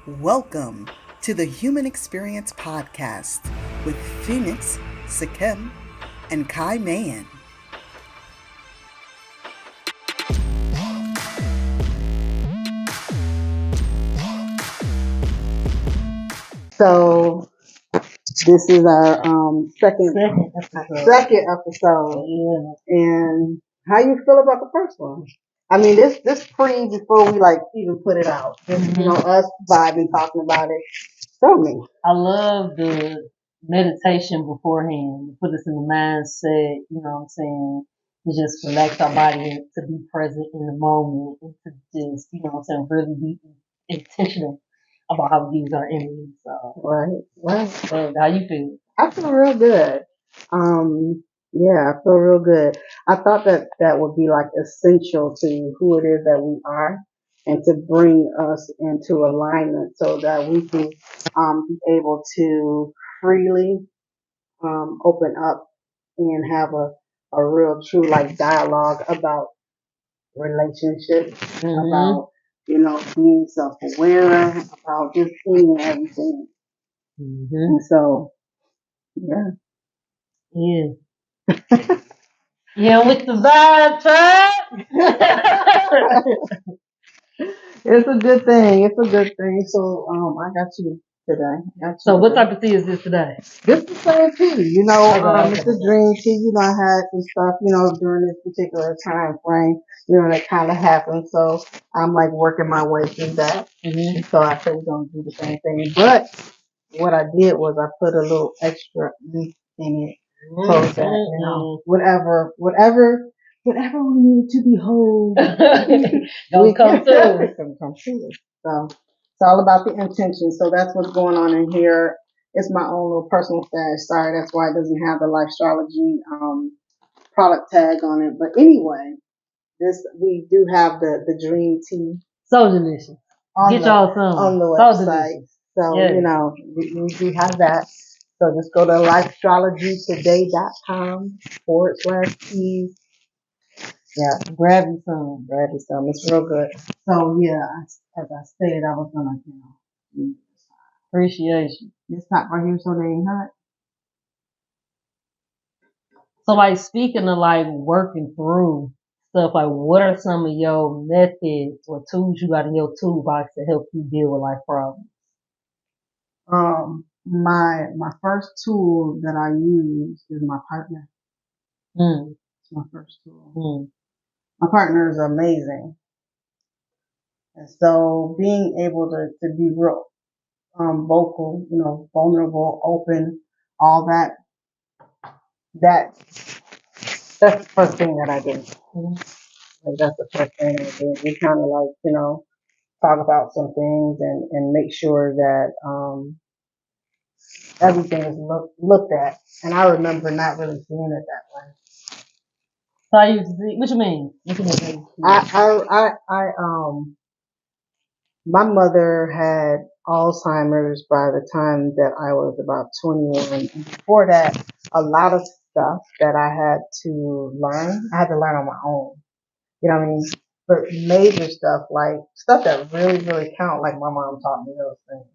Welcome to the Human Experience Podcast with Phoenix, Sakem, and Kai Mayan. So this is our second episode. Yeah. And how you feel about the first one? I mean, this before we like even put it out. Just, us vibing, talking about it. Tell me. I love the meditation beforehand to put us in the mindset, you know what I'm saying, to just relax our body and to be present in the moment and to just, you know what I'm saying, really be intentional about how we use our energy. So, Right. so how you feel? I feel real good. Yeah, I feel real good. I thought that would be like essential to who it is that we are and to bring us into alignment so that we can be able to freely open up and have a real true like dialogue about relationships, about being self aware, about just seeing everything. And so yeah. Yeah. Yeah, with the vibe, tribe. It's a good thing. It's a good thing. So I got you today. So what type of tea is this today? This is the same tea. Okay. It's a dream tea. I had some stuff, during this particular time frame, that kind of happened. So I'm like working my way through that. So I said we're gonna do the same thing. But what I did was I put a little extra leaf in it so that whatever we need to behold, Don't come through. It's gonna come true. So it's all about the intention. So that's what's going on in here. It's my own little personal stash. Sorry, that's why it doesn't have the Lifestrology product tag on it. But anyway, we do have the dream tea. So delicious. Get y'all some on the website. So we do have that. So just go to lifestrategytoday.com/keys. Yeah, grab you some. It's real good. So yeah, as I said, I was gonna, appreciation. It's not right here, so they ain't hot. So like speaking of like working through stuff, like what are some of your methods or tools you got in your toolbox to help you deal with life problems? My first tool that I use is my partner. It's my first tool. My partner is amazing. And so being able to be real, vocal, vulnerable, open, all that's the first thing that I do. Like that's the first thing I do. We kind of like, talk about some things and make sure that, everything is looked at. And I remember not really seeing it that way. So I used to see, what you mean? My mother had Alzheimer's by the time that I was about 21. And before that, a lot of stuff that I had to learn on my own. You know what I mean? But major stuff, like stuff that really, really count, like my mom taught me those things.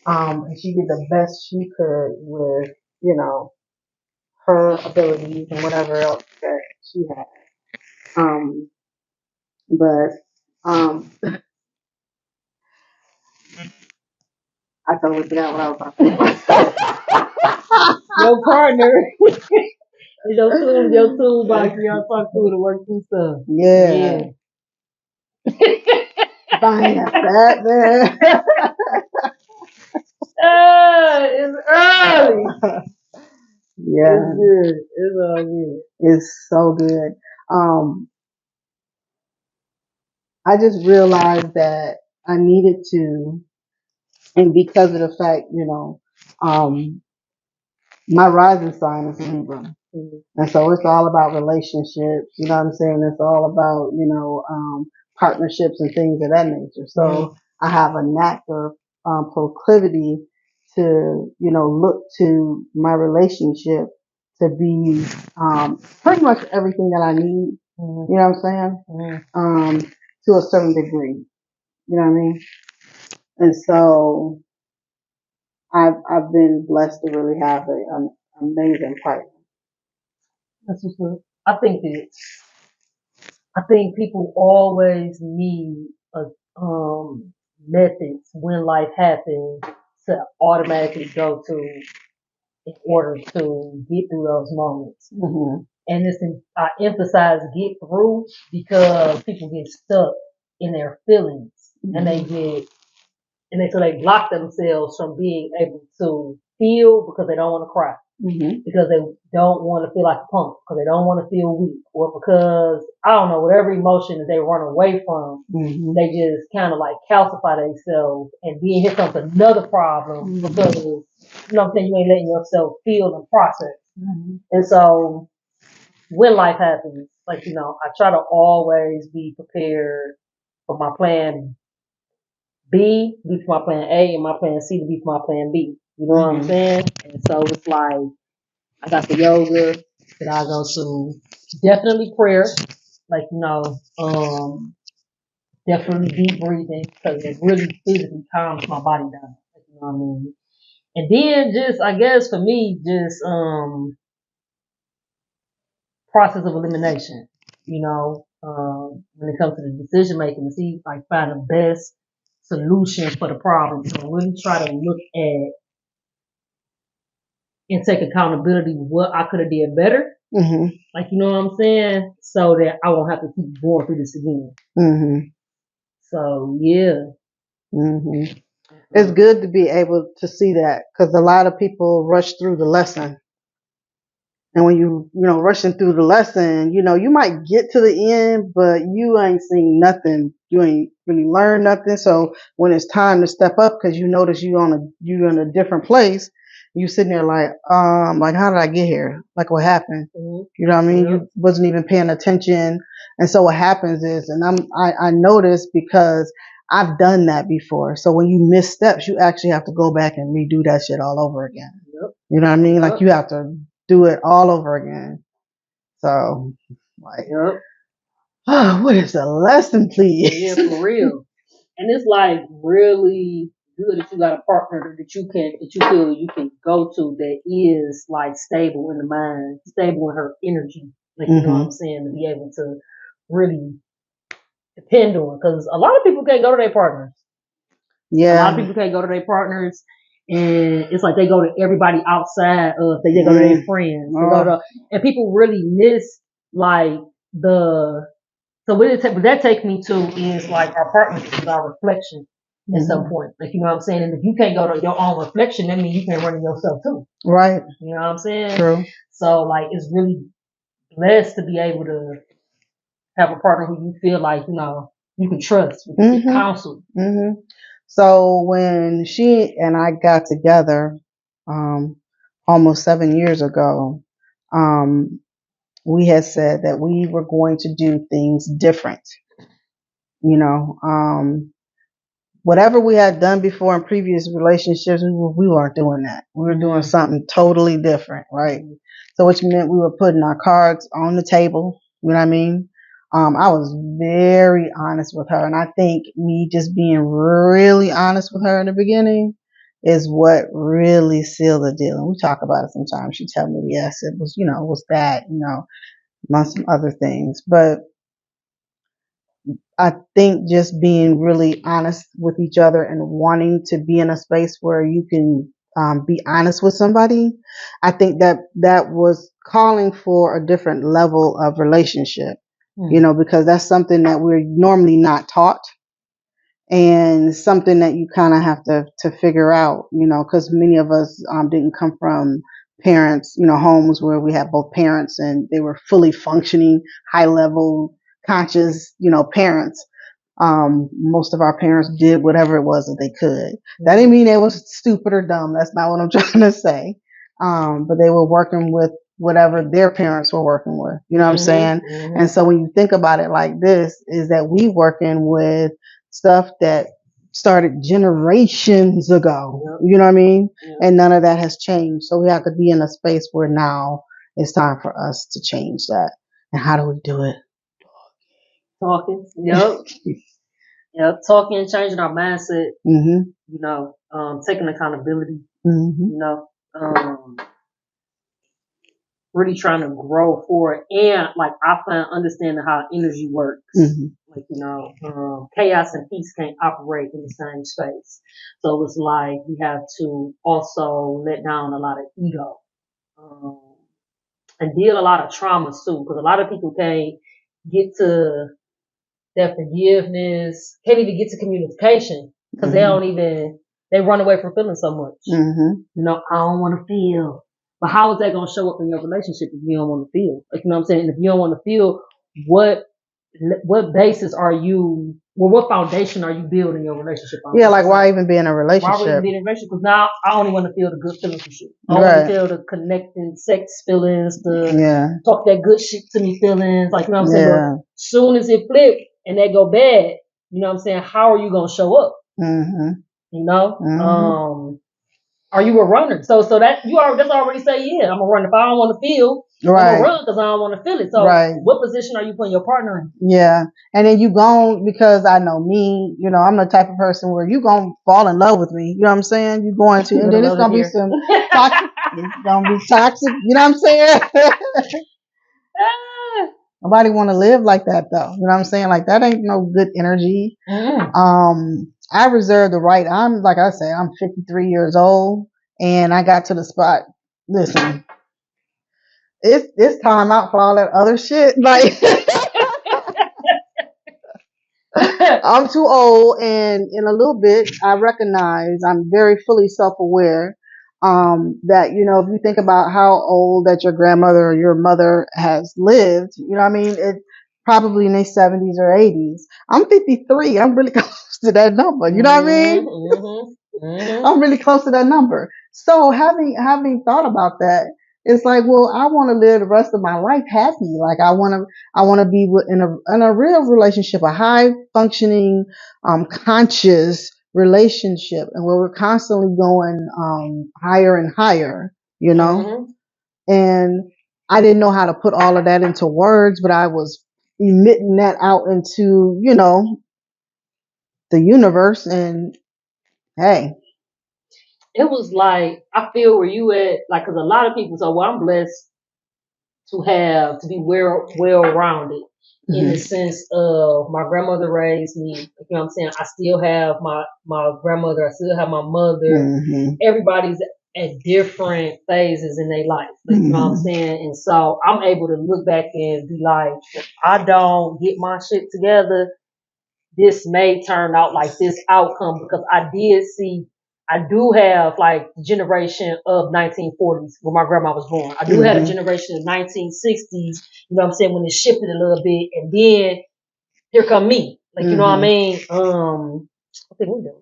And she did the best she could with, her abilities and whatever else that she had. But I totally forgot what I was talking about. Your partner. Your toolbox, y'all talk through to work through stuff. Yeah. Fine, that man. It's early. Yeah. It's good. It's all good. It's so good. I just realized that I needed to, and because of the fact, my rising sign is Libra. And so it's all about relationships, you know what I'm saying? It's all about, partnerships and things of that nature. So I have a knack or proclivity to, look to my relationship to be pretty much everything that I need. You know what I'm saying? To a certain degree. You know what I mean? And so I've been blessed to really have an amazing partner. That's what's good. I think people always need a methods when life happens to automatically go to in order to get through those moments. Mm-hmm. And I emphasize get through because people get stuck in their feelings and so they block themselves from being able to feel because they don't want to cry. Mm-hmm. Because they don't want to feel like a punk, because they don't want to feel weak, or because, I don't know, whatever emotion that they run away from, they just kind of like calcify themselves, and then here comes another problem because, you know what I'm saying, you ain't letting yourself feel and process. And so, when life happens, like, you know, I try to always be prepared for my plan B, be for my plan A, and my plan C to be for my plan B. You know what I'm saying? And so it's like, I got the yoga that I go to. Definitely prayer, like definitely deep breathing because it really physically calms my body down. Like, you know what I mean? And then just I guess for me, just process of elimination. You know, when it comes to the decision making, to see like find the best solution for the problem. So really try to look at and take accountability what I could have did better. Mm-hmm. Like, you know what I'm saying? So that I won't have to keep going through this again. Mm-hmm. So, yeah. Mm-hmm. It's good to be able to see that because a lot of people rush through the lesson. And when rushing through the lesson, you might get to the end, but you ain't seen nothing. You ain't really learned nothing. So when it's time to step up, because you notice you're in a different place, you sitting there like how did I get here? Like what happened? Mm-hmm. You know what I mean? Yep. You wasn't even paying attention. And so what happens is, and I noticed because I've done that before. So when you miss steps, you actually have to go back and redo that shit all over again. Yep. You know what I mean? Like you have to do it all over again. So, like, oh, what is the lesson, please? Yeah, for real. And it's like really good that you got a partner that you feel you can go to that is like stable in the mind, stable in her energy. Like, you know what I'm saying? To be able to really depend on. Because a lot of people can't go to their partners. Yeah. A lot of people can't go to their partners. And it's like they go to everybody outside of, they go to their friends. They go to, and people really miss like so what that takes me to is like our partnership is our reflection at some point. Like, you know what I'm saying? And if you can't go to your own reflection, that means you can't run it yourself too. Right. You know what I'm saying? True. So like it's really blessed to be able to have a partner who you feel like, you know, you can trust, you can counsel. Mm-hmm. So when she and I got together, almost 7 years ago, we had said that we were going to do things different. Whatever we had done before in previous relationships, we weren't doing that. We were doing something totally different, right? So which meant we were putting our cards on the table. You know what I mean? I was very honest with her, and I think me just being really honest with her in the beginning is what really sealed the deal. And we talk about it sometimes. She tell me, yes, it was, it was that, among some other things, but I think just being really honest with each other and wanting to be in a space where you can be honest with somebody, I think that was calling for a different level of relationship, because that's something that we're normally not taught and something that you kind of have to figure out, because many of us didn't come from parents, homes where we had both parents and they were fully functioning, high level, conscious, parents. Most of our parents did whatever it was that they could. That didn't mean they was stupid or dumb. That's not what I'm trying to say. But they were working with whatever their parents were working with. You know what I'm saying? And so when you think about it like this, is that we working with stuff that started generations ago. You know what I mean? And none of that has changed. So we have to be in a space where now it's time for us to change that. And how do we do it? Talking. Yep. Yeah, talking and changing our mindset. Mm-hmm. You know, taking accountability. Mm-hmm. You know, really trying to grow forward, and like I find understanding how energy works. Mm-hmm. Like chaos and peace can't operate in the same space. So it's like we have to also let down a lot of ego. Um, and deal a lot of traumas too, because a lot of people can't get to that forgiveness, can't even get to communication because they run away from feeling so much. Mm-hmm. You know, I don't want to feel. But how is that going to show up in your relationship if you don't want to feel? Like, you know what I'm saying? And if you don't want to feel, what basis are you, well, what foundation are you building your relationship on? Yeah, like why even be in a Why relationship? would you be in a relationship? Because now I only want to feel the good feelings for shit. I Right. want to feel the connecting sex feelings, the talk that good shit to me feelings. Like, you know what I'm saying? But soon as it flip and they go bad, you know what I'm saying? How are you going to show up? Mm-hmm. You know? Are you a runner? So that that's already say, yeah, I'm a runner. If I don't want to feel, I'm gonna run because I don't want to feel it. So what position are you putting your partner in? Yeah. And then you gon' because I know me, you know, I'm the type of person where you gonna fall in love with me. You know what I'm saying? You going to, and then it's gonna be some toxic. It's gonna be toxic. You know what I'm saying? Nobody want to live like that though. You know what I'm saying? Like that ain't no good energy. I reserve the right. I'm like I say, I'm 53 years old, and I got to the spot. Listen, it's time out for all that other shit. Like I'm too old, and in a little bit, I recognize I'm very fully self-aware. That you know, if you think about how old that your grandmother or your mother has lived, you know, what I mean, it probably in their 70s or 80s. I'm 53. I'm really close to that number. You know what I mean? I'm really close to that number. So having thought about that, it's like, well, I want to live the rest of my life happy. Like I want to be in a real relationship, a high functioning, conscious relationship, and where we're constantly going higher and higher. You know, and I didn't know how to put all of that into words, but I was emitting that out into the universe, and hey. It was like, I feel where you at, like, because a lot of people, so well, I'm blessed to be well-rounded in the sense of my grandmother raised me, you know what I'm saying? I still have my grandmother, I still have my mother. Everybody's at different phases in their life, like, you know what I'm saying? And so I'm able to look back and be like, if I don't get my shit together, this may turn out like this outcome, because I do have like the generation of 1940s when my grandma was born. I do have a generation of 1960s, you know what I'm saying, when it shifted a little bit, and then here come me. Like, you know what I mean? I think we did.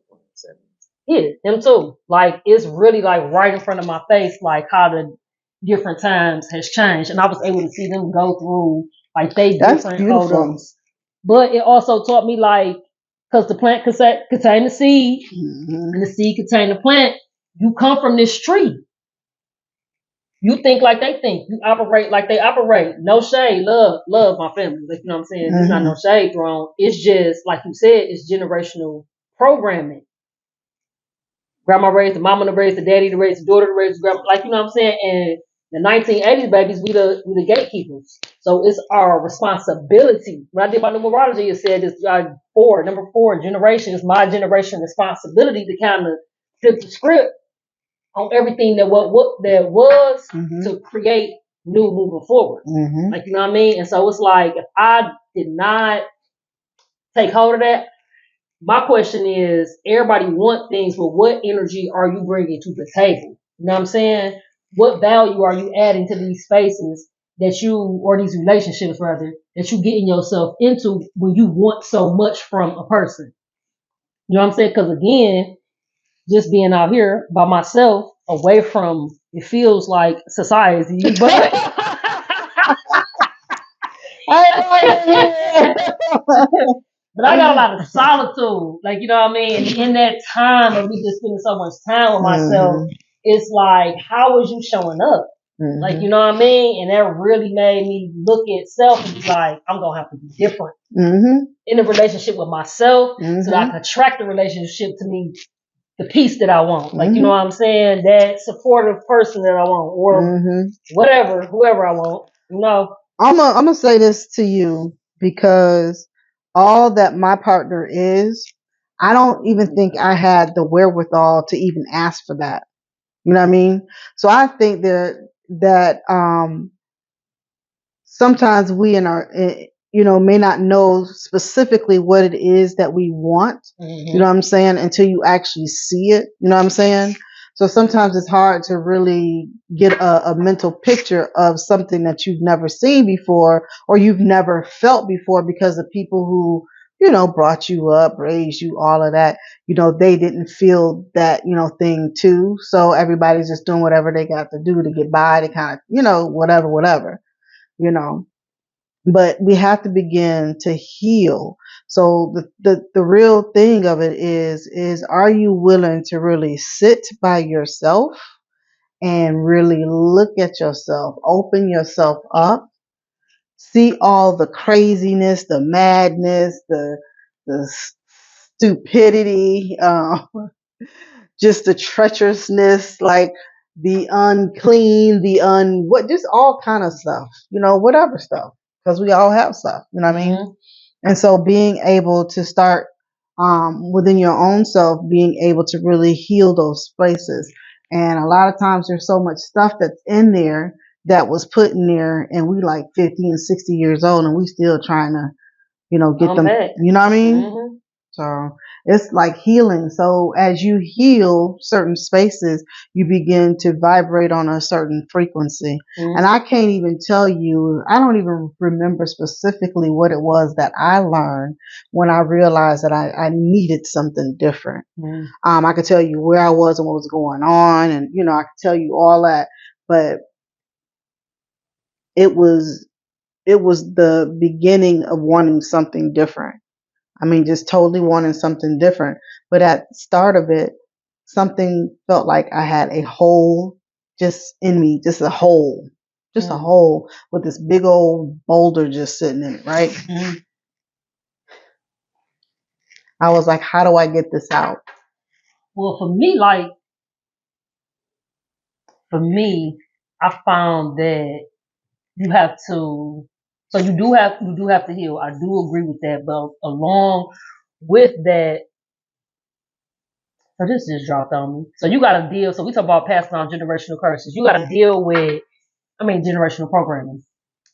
Yeah, them too. Like, it's really like right in front of my face, like how the different times has changed. And I was able to see them go through like they different photos. But it also taught me, like, because the plant contain the seed, and the seed contain the plant. You come from this tree. You think like they think. You operate like they operate. No shade, love my family. Like, you know what I'm saying? There's not no shade thrown. It's just like you said. It's generational programming. Grandma raised the mama to raise the daddy to raise the daughter to raise the grandma. Like, you know what I'm saying? And the 1980s babies, we the gatekeepers. So it's our responsibility. When I did my numerology, it said it's number 4 generation is my generation responsibility to kind of flip the script on everything that what there was to create new moving forward. Like, you know what I mean? And so it's like, if I did not take hold of that, my question is, everybody want things, but what energy are you bringing to the table? You know what I'm saying? What value are you adding to these spaces or these relationships rather, that you getting yourself into when you want so much from a person? You know what I'm saying? Because again, just being out here by myself, away from, it feels like society, but but I got a lot of solitude, like, you know what I mean? In that time of me just spending so much time with myself, it's like, how was you showing up? Like, you know what I mean? And that really made me look at self and be like, I'm going to have to be different in a relationship with myself so that I can attract the relationship to me, the peace that I want. Like, you know what I'm saying? That supportive person that I want or whatever, whoever I want, you know? I'm going to say this to you because all that my partner is, I don't even think I had the wherewithal to even ask for that. You know what I mean? So I think that sometimes we may not know specifically what it is that we want. You know what I'm saying? Until you actually see it. You know what I'm saying? So sometimes it's hard to really get a mental picture of something that you've never seen before or you've never felt before because the people who, brought you up, raised you, all of that, they didn't feel that, thing too. So everybody's just doing whatever they got to do to get by to kind of, whatever, but we have to begin to heal. So the real thing of it is are you willing to really sit by yourself and really look at yourself, open yourself up, see all the craziness, the madness, the stupidity, just the treacherousness, like the unclean, just all kind of stuff, whatever stuff, because we all have stuff, you know what I mean? And so being able to start within your own self, being able to really heal those places. And a lot of times there's so much stuff that's in there that was put in there and we like 50 and 60 years old and we still trying to, get them, back. you know what I mean? So it's like healing. So as you heal certain spaces, you begin to vibrate on a certain frequency. And I can't even tell you, I don't even remember specifically what it was that I learned when I realized that I needed something different. I could tell you where I was and what was going on and, I could tell you all that, but it was the beginning of wanting something different. I mean, just totally wanting something different. But at the start of it, something felt like I had a hole just in me, just a hole with this big old boulder just sitting in it, right? I was like, how do I get this out? Well, for me, I found that you have to, so you do have to heal. I do agree with that, but along with that, so this just dropped on me. So you got to deal. So we talk about passing on generational curses. You got to deal with, generational programming.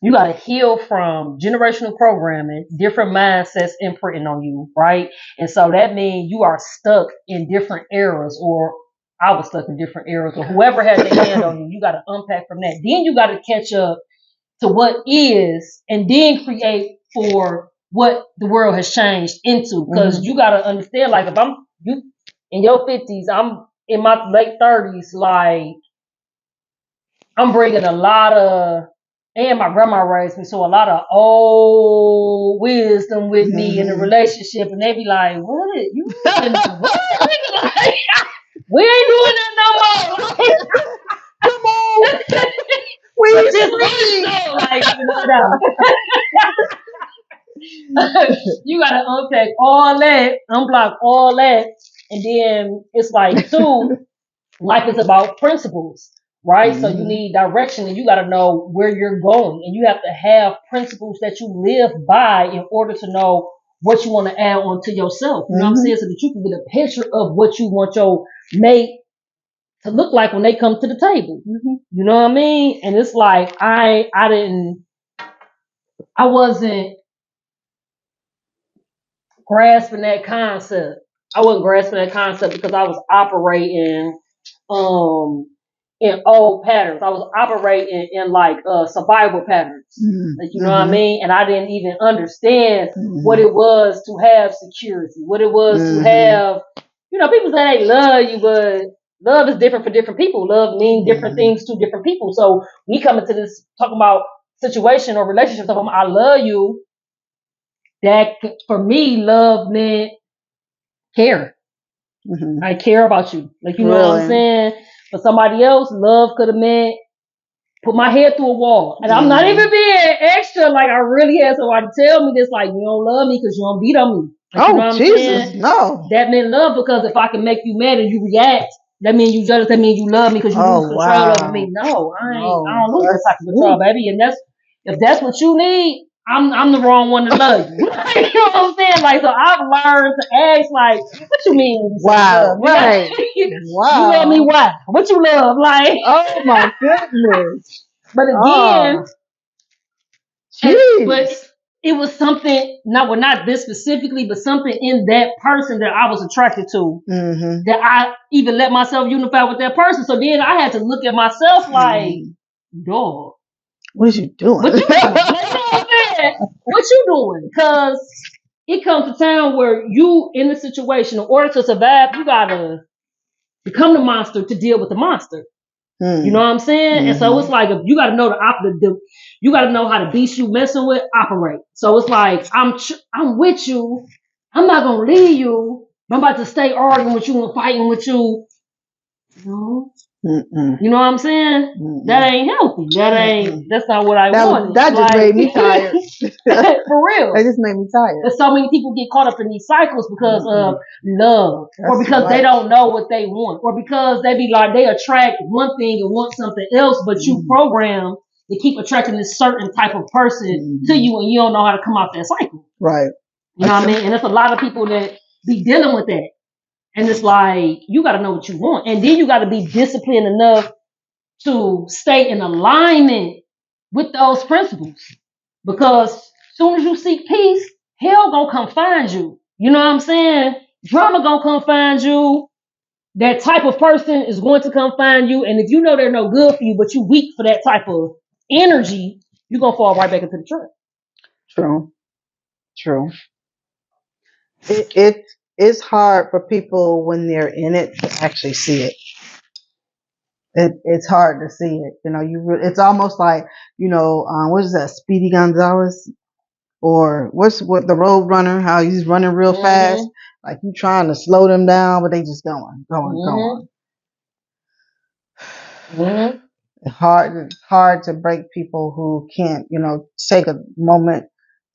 You got to heal from generational programming, different mindsets imprinting on you, right? And so that means you are stuck in different eras, or I was stuck in different eras, or whoever had their hand on you. You got to unpack from that. Then you got to catch up to what is, and then create for what the world has changed into. Because you got to understand, like, if you in your 50s, I'm in my late 30s, like, I'm bringing a lot of, and my grandma raised me, so a lot of old wisdom with me in a relationship, and they be like, "What? You been what?" Like, we ain't doing that no more. Come on, we just like, you gotta unpack all that, unblock all that, and then it's like, too, life is about principles, right? So you need direction and you got to know where you're going, and you have to have principles that you live by in order to know what you want to add on to yourself. You know what I'm saying? So that you can get a picture of what you want your mate to look like when they come to the table. You know what I mean? And it's like, I wasn't grasping that concept. I wasn't grasping that concept because I was operating in old patterns. I was operating in like survival patterns. Like, you know what I mean? And I didn't even understand what it was to have security, what it was to have, people say they love you, but love is different for different people. Love means different things to different people. So we come into this talking about situation or relationship, talking about I love you. That for me, love meant care. I care about you. Like, you know what I'm saying? For somebody else, love could have meant put my head through a wall. And I'm not even being extra. Like, I really had somebody tell me this, like, you don't love me because you don't beat on me. Like, you know what I'm Jesus, saying? no. That meant love, because if I can make you mad and you react, that means you jealous. That means you love me because you lose control over me. No, I don't lose that type of control, baby. And if that's what you need, I'm the wrong one to love you. You know what I'm saying? Like, so I've learned to ask, like, what you mean when you say love? Right. You love me why? What you love? Like, oh my goodness. But again, but it was something, not this specifically, but something in that person that I was attracted to, that I even let myself unify with that person. So then I had to look at myself like, dog, what is you doing? What you doing? What you doing? Because it comes to time where you in the situation, in order to survive, you gotta become the monster to deal with the monster. You know what I'm saying? And so it's like, if you got to know you got to know how the beast you messing with operate. So it's like, I'm with you. I'm not gonna leave you. I'm about to stay arguing with you and fighting with you. No. You know what I'm saying? That ain't healthy. That's not what I wanted. That just made me tired. For real. That just made me tired. But so many people get caught up in these cycles because of love, or because they don't know what they want, or because they be like, they attract one thing and want something else, but you program to keep attracting this certain type of person to you, and you don't know how to come out that cycle. Right. You know what I mean? And there's a lot of people that be dealing with that. And it's like, you got to know what you want. And then you got to be disciplined enough to stay in alignment with those principles. Because as soon as you seek peace, hell gonna come find you. You know what I'm saying? Drama gonna come find you. That type of person is going to come find you. And if you know they're no good for you, but you weak for that type of energy, you're gonna fall right back into the trap. True. It's hard for people when they're in it to actually see it. It's hard to see it. You know, it's almost like, what is that, Speedy Gonzalez? Or what the Road Runner, how he's running real fast. Like you trying to slow them down, but they just going. It's hard to break people who can't, take a moment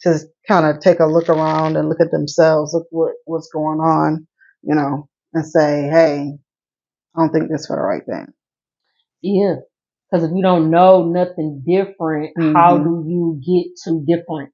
to kind of take a look around and look at themselves, look what's going on, and say, hey, I don't think this is for the right thing. Yeah. Because if you don't know nothing different, how do you get to different?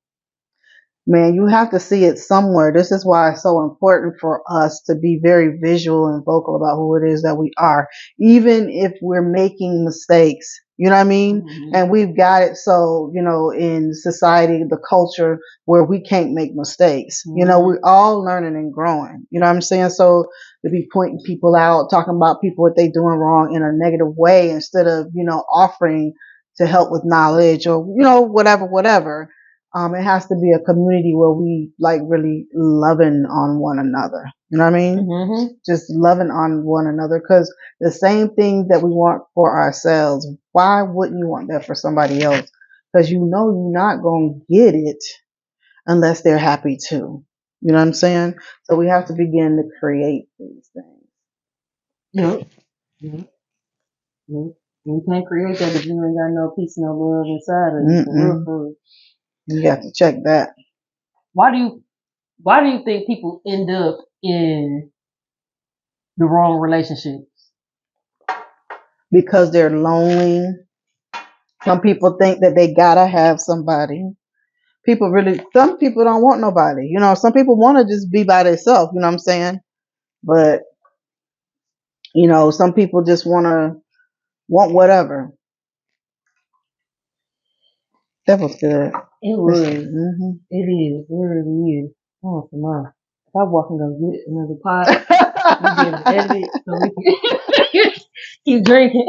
Man, you have to see it somewhere. This is why it's so important for us to be very visual and vocal about who it is that we are, even if we're making mistakes. You know what I mean? And we've got it so, in society, the culture where we can't make mistakes. We're all learning and growing. You know what I'm saying? So to be pointing people out, talking about people what they doing wrong in a negative way instead of, offering to help with knowledge or, whatever. It has to be a community where we like really loving on one another. You know what I mean? Just loving on one another, because the same thing that we want for ourselves, why wouldn't you want that for somebody else? Because you're not going to get it unless they're happy too. You know what I'm saying? So we have to begin to create these things. Yep. You can't create that if you ain't got no peace, no love inside of you. You have to check that. Why do you think people end up in the wrong relationships? Because they're lonely. Some people think that they gotta have somebody. Some people don't want nobody. Some people want to just be by themselves. You know what I'm saying? But some people just want whatever. That was good. It was. It is. It really is. Oh, come on. If I walk and go get another pot, we'll be able to edit it so we can keep drinking.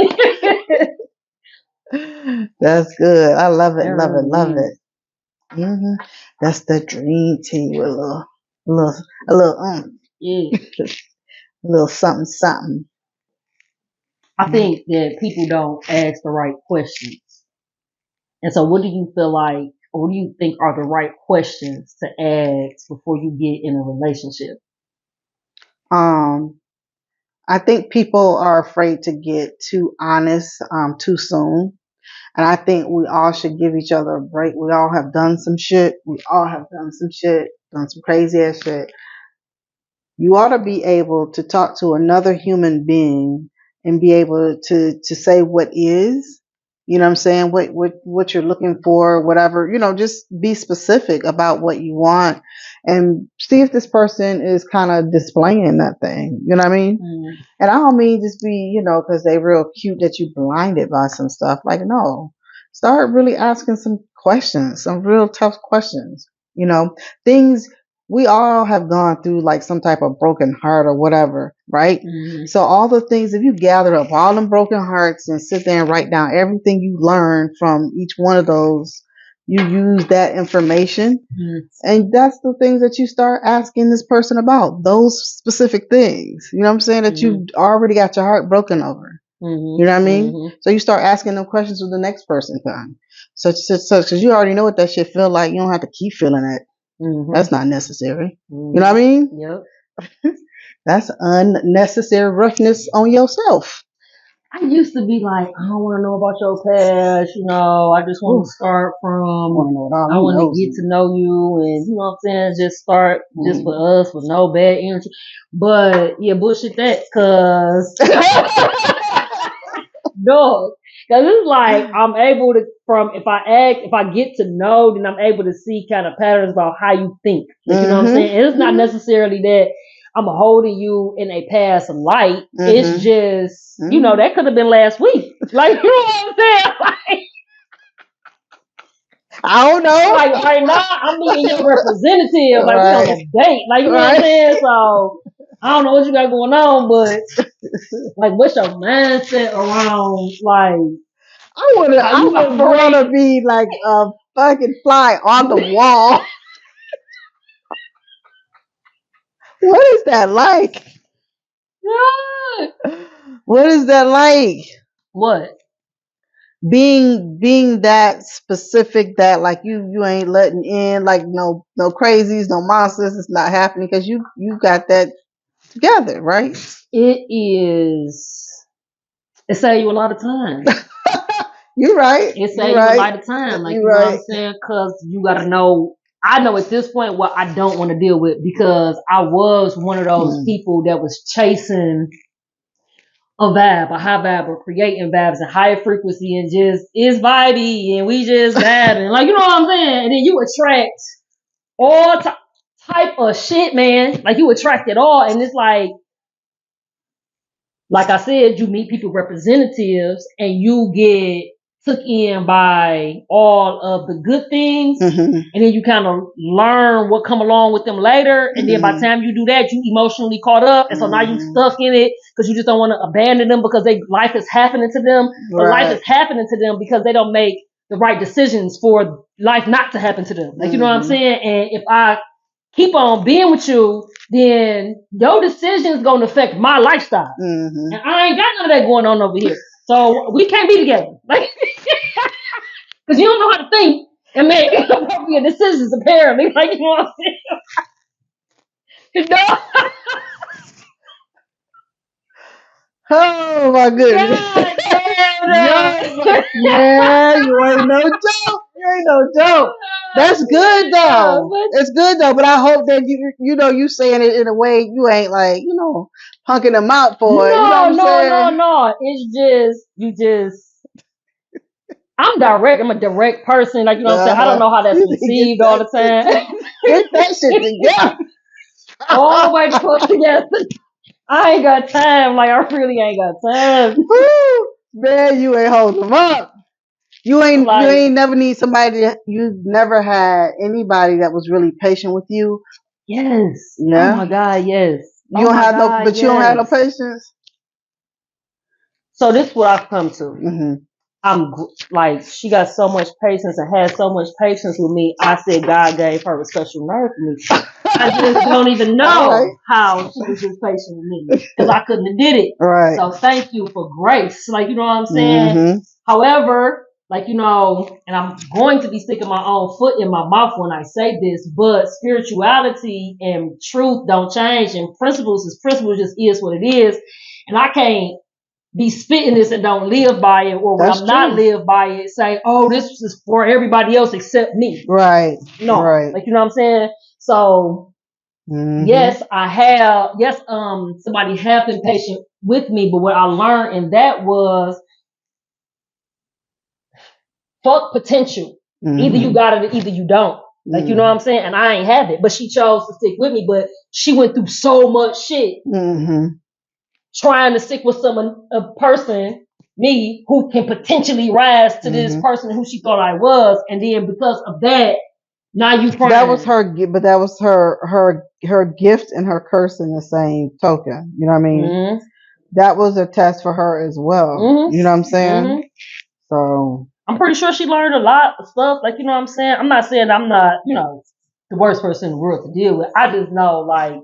That's good. I love it. Love it. That's the dream tea with a little Yeah. a little something. I think that people don't ask the right questions. And so what do you feel like, or what do you think are the right questions to ask before you get in a relationship? I think people are afraid to get too honest too soon. And I think we all should give each other a break. We all have done some shit. We all have done some shit, done some crazy ass shit. You ought to be able to talk to another human being and be able to say what is, you know what I'm saying? What you're looking for, whatever, just be specific about what you want and see if this person is kind of displaying that thing. You know what I mean? Mm. And I don't mean just be, because they real cute that you blinded by some stuff. Like, no. Start really asking some questions, some real tough questions. Things we all have gone through, like some type of broken heart or whatever, right? Mm-hmm. So all the things, if you gather up all them broken hearts and sit there and write down everything you learned from each one of those, you use that information. Mm-hmm. And that's the things that you start asking this person about, those specific things. You know what I'm saying? That you already got your heart broken over. Mm-hmm. You know what I mean? Mm-hmm. So you start asking them questions when the next person comes. Such, because you already know what that shit feel like. You don't have to keep feeling it. Mm-hmm. That's not necessary. Mm-hmm. You know what I mean? Yep. That's unnecessary roughness on yourself. I used to be like, I don't want to know about your past, I just want to start from, I want to get to know you and, you know what I'm saying, just start just for us with no bad energy. But, yeah, bullshit that, cause, dog, cause it's like, I'm able to, if I get to know, then I'm able to see kind of patterns about how you think. Like, you know what I'm saying? And it's not necessarily that I'm holding you in a past light. It's just, that could have been last week. Like, you know what I'm saying? Like, I don't know. Like, right now, I'm meeting your representative. Like, we on a date. Like, you know what I'm saying? So, I don't know what you got going on, but, like, what's your mindset around, like, I would want to be like a fucking fly on the wall. What is that like? Yeah. What is that like? What? Being that specific that like you ain't letting in like no crazies, no monsters. It's not happening because you got that together, right? It saves you a lot of time. You're right. It saves you a lot of time. Like, you know what I'm saying? Because you got to know. I know at this point what I don't want to deal with because I was one of those people that was chasing a vibe, a high vibe, or creating vibes and higher frequency and just is vibey and we just vibing. Like, you know what I'm saying? And then you attract all type of shit, man. Like, you attract it all. And it's like I said, you meet people representatives and you get took in by all of the good things. And then you kind of learn what come along with them later. And then by the time you do that, you emotionally caught up. And so now you stuck in it because you just don't want to abandon them because life is happening to them. But life is happening to them because they don't make the right decisions for life not to happen to them. Like, you know what I'm saying? And if I keep on being with you, then your decisions gonna affect my lifestyle. And I ain't got none of that going on over here. So we can't be together. Like, because you don't know how to think and make appropriate decisions, apparently. Like, you know what I'm saying? Oh my goodness. Yeah, you ain't no joke. You ain't no joke. That's good though. It's good though, but I hope that you saying it in a way you ain't like, punking them out for it. You know what I'm saying? No. It's just I'm direct. I'm a direct person. Like, you know what I'm saying? I don't know how that's received all the time. Get that shit together. All the way close together. I ain't got time. Like, I really ain't got time. Woo, man, you ain't holding them up. You ain't never need somebody. You never had anybody that was really patient with you. Yes. Yeah. Oh my God. Yes. You don't have you don't have no patience. So this is what I've come to. I'm like, she got so much patience and has so much patience with me. I said God gave her a special nerve for me. I just don't even know how she was just patient with me because I couldn't have did it. Right. So thank you for grace. Like, you know what I'm saying? However, like, and I'm going to be sticking my own foot in my mouth when I say this, but spirituality and truth don't change and principles just is what it is. And I can't be spitting this and don't live by it, or when That's I'm not true. live by it, say, oh, this is for everybody else except me. Right. No, Right. like, you know what I'm saying? So yes, I have, somebody have been patient with me, but what I learned in that was fuck potential. Either you got it or either you don't. Like, you know what I'm saying? And I ain't have it, but she chose to stick with me, but she went through so much shit trying to stick with a person, me, who can potentially rise to this person who she thought I was. And then because of that, now you crying. That was her, but that was her gift and her curse in the same token. You know what I mean? That was a test for her as well. You know what I'm saying? So I'm pretty sure she learned a lot of stuff. Like, you know what I'm saying? I'm not saying I'm not, the worst person in the world to deal with. I just know, like,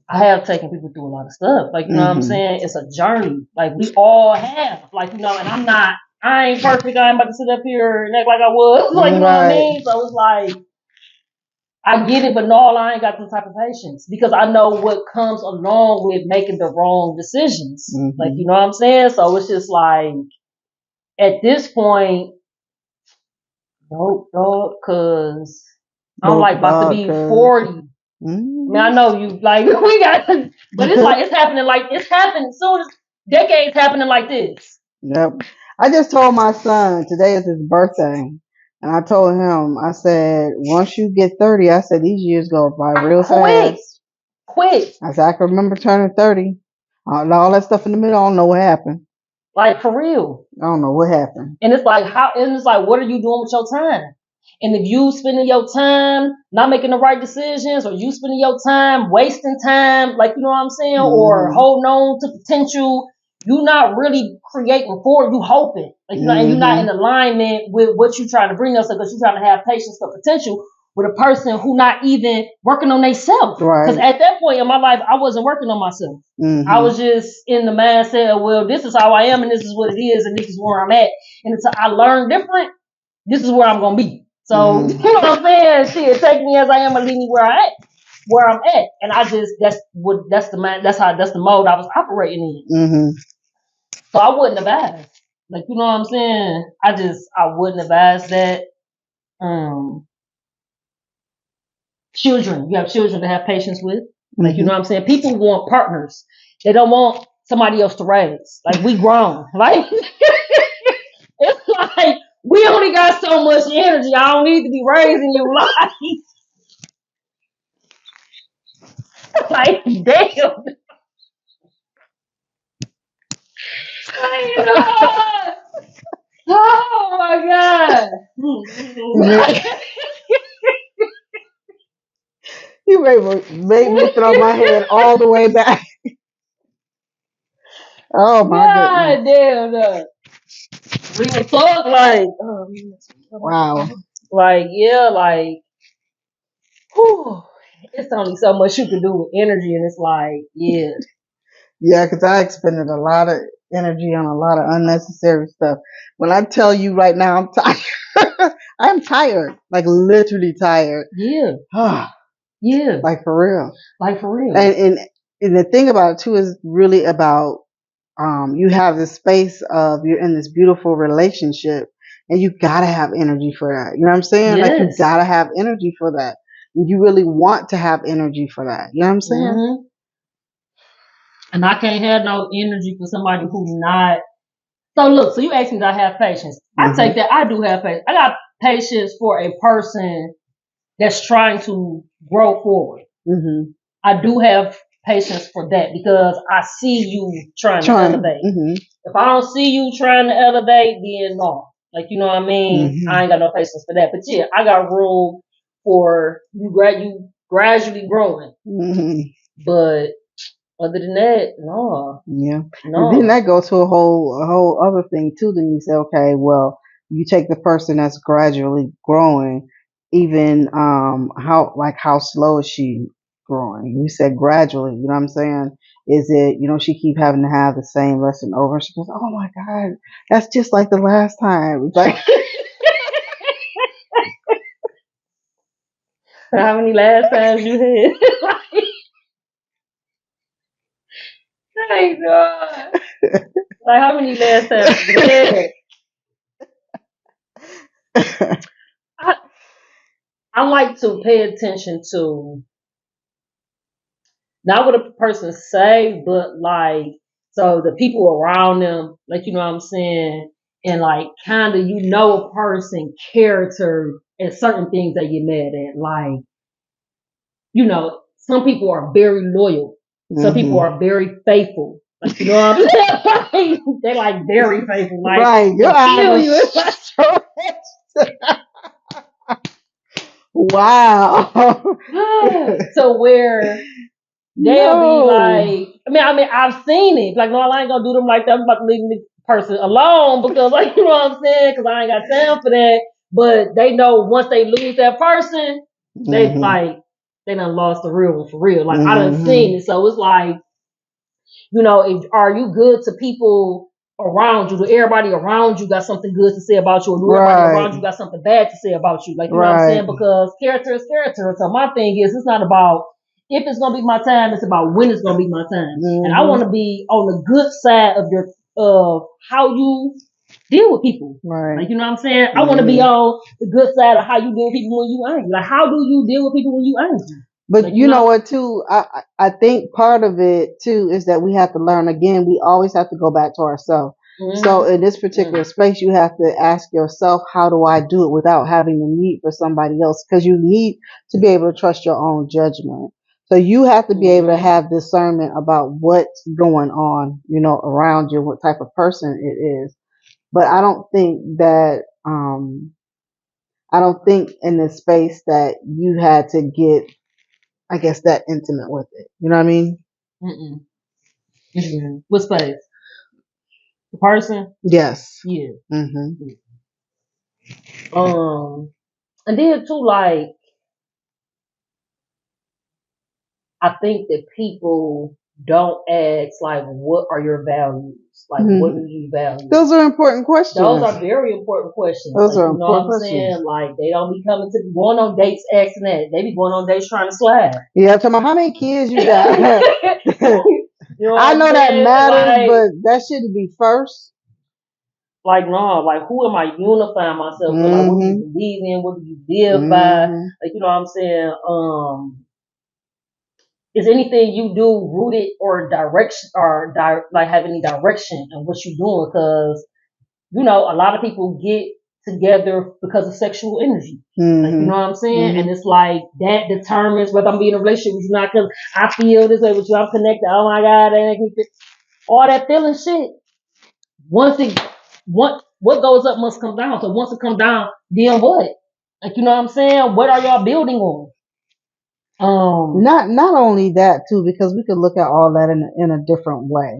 I have taken people through a lot of stuff. Like, you know what I'm saying? It's a journey. Like, we all have. Like, and I ain't perfect. I ain't about to sit up here and act like I was. Like, you know what I mean? So it's like, I get it, but no, I ain't got the type of patience because I know what comes along with making the wrong decisions. Like, you know what I'm saying? So it's just like, at this point, nope, dog, cause I'm like about to be 40. I mean, I know you like we got, but it's like it's happening soon as decades happening like this. Yep. I just told my son today is his birthday, and I told him, I said, once you get 30, I said these years go by real fast. Quick. I said I can remember turning 30. All that stuff in the middle, I don't know what happened. Like, for real. I don't know what happened. And it's like, what are you doing with your time? And if you spending your time not making the right decisions, or you spending your time wasting time, like, you know what I'm saying, or holding on to potential, you not really creating forward, you hoping. Like, and you're not in alignment with what you're trying to bring us, because you're trying to have patience for potential with a person who not even working on themselves. Because at that point in my life, I wasn't working on myself. I was just in the mindset of, well, this is how I am, and this is what it is, and this is where I'm at. And until I learn different, this is where I'm gonna be. So you know what I'm saying? Shit, take me as I am and leave me where I'm at. And I just that's the mode I was operating in. So I wouldn't have asked. Like, you know what I'm saying? I wouldn't have asked that. Children. You have children to have patience with. Like, you know what I'm saying? People want partners. They don't want somebody else to raise. Like, we grown. Like, it's like, we only got so much energy. I don't need to be raising you. Like, damn. Oh my God. You made me throw my head all the way back. Oh my goodness. God damn, no. Real talk, like, wow. Like, yeah, like, whew, it's only so much you can do with energy, and it's like, yeah. Yeah, because I expended a lot of energy on a lot of unnecessary stuff. When I tell you right now, I'm tired. I'm tired, like literally tired. Yeah. Yeah. Like for real. Like for real. And the thing about it too is really about you have this space of you're in this beautiful relationship, and you gotta have energy for that. You know what I'm saying? Like you gotta have energy for that. You really want to have energy for that. You know what I'm saying? And I can't have no energy for somebody who's not. So look, so you asked me, do I have patience? I take that I do have patience. I got patience for a person that's trying to grow forward. I do have patience for that because I see you trying to elevate. If I don't see you trying to elevate, then no. Like, you know what I mean? I ain't got no patience for that. But yeah, I got room for you gradually growing. But other than that, no. Yeah. No. And then that goes to a whole other thing too. Then you say, okay, well, you take the person that's gradually growing, even how slow is she growing? You said gradually, you know what I'm saying? Is it, she keep having to have the same lesson over? She goes, oh my God, that's just like the last time. It's like how many last times you had? Thank God. Like how many last times? Yeah. I I like to pay attention to not what a person say, but like so the people around them, like you know what I'm saying, and like kind of a person character and certain things they get mad at, like some people are very loyal, some people are very faithful. Like you know what I'm saying? They like very faithful. Like Right, your eyes kill are you if I stretched. Wow. to where they'll be No. like, I mean, I've seen it. Like, no, I ain't gonna do them like that. I'm about to leave this person alone because, like, you know what I'm saying? Because I ain't got time for that. But they know once they lose that person, they Hmm. like they done lost the real one for real. Like I done Hmm. seen it, so it's like, if are you good to people around you? Do everybody around you got something good to say about you, or do everybody Right. around you got something bad to say about you? Like you know what I'm Right. saying? Because character is character. So my thing is, it's not about if it's gonna be my time. It's about when it's gonna be my time. And I Hmm. want to be on the good side of how you deal with people. Right. Like you know what I'm saying? I want to be Hmm. on the good side of how you deal with people when you angry. Like how do you deal with people when you angry? But Like you know what too? I think part of it too is that we have to learn again. We always have to go back to ourselves. So in this particular space, you have to ask yourself, how do I do it without having the need for somebody else? Because you need to be able to trust your own judgment. So you have to be able to have discernment about what's going on, around you, what type of person it is. But I don't think in the space that you had to get, I guess, that intimate with it. You know what I mean? Mm-mm. Mm-mm. What space? The person? Yes. Yeah. Mhm. And then too, like I think that people don't ask like, what are your values? Like, what do Mhm. you value? Those are important Those questions. are very important questions. Those Like, are you know what important I'm questions. saying? Like, they don't be going on dates asking that. They be going on dates trying to slide. Yeah, tell me how many kids you got. You know I what I'm know that saying? matters, but that shouldn't be first. No, like who am I unifying myself with? Like, what do you Mhm. believe in? What do you live by? Mhm. Like, you know what I'm saying? Is anything you do rooted or direction or like have any direction in what you're doing? Because a lot of people get together because of sexual energy. Like you know Mhm. what I'm saying? And Mhm. it's like that determines whether I'm being in a relationship with you or not. Because I feel this way with you, I'm connected. Oh my god, all that feeling shit. Once it what goes up must come down. So once it come down, then what? Like you know what I'm saying? What are y'all building on? Not only that too, because we could look at all that in a different way.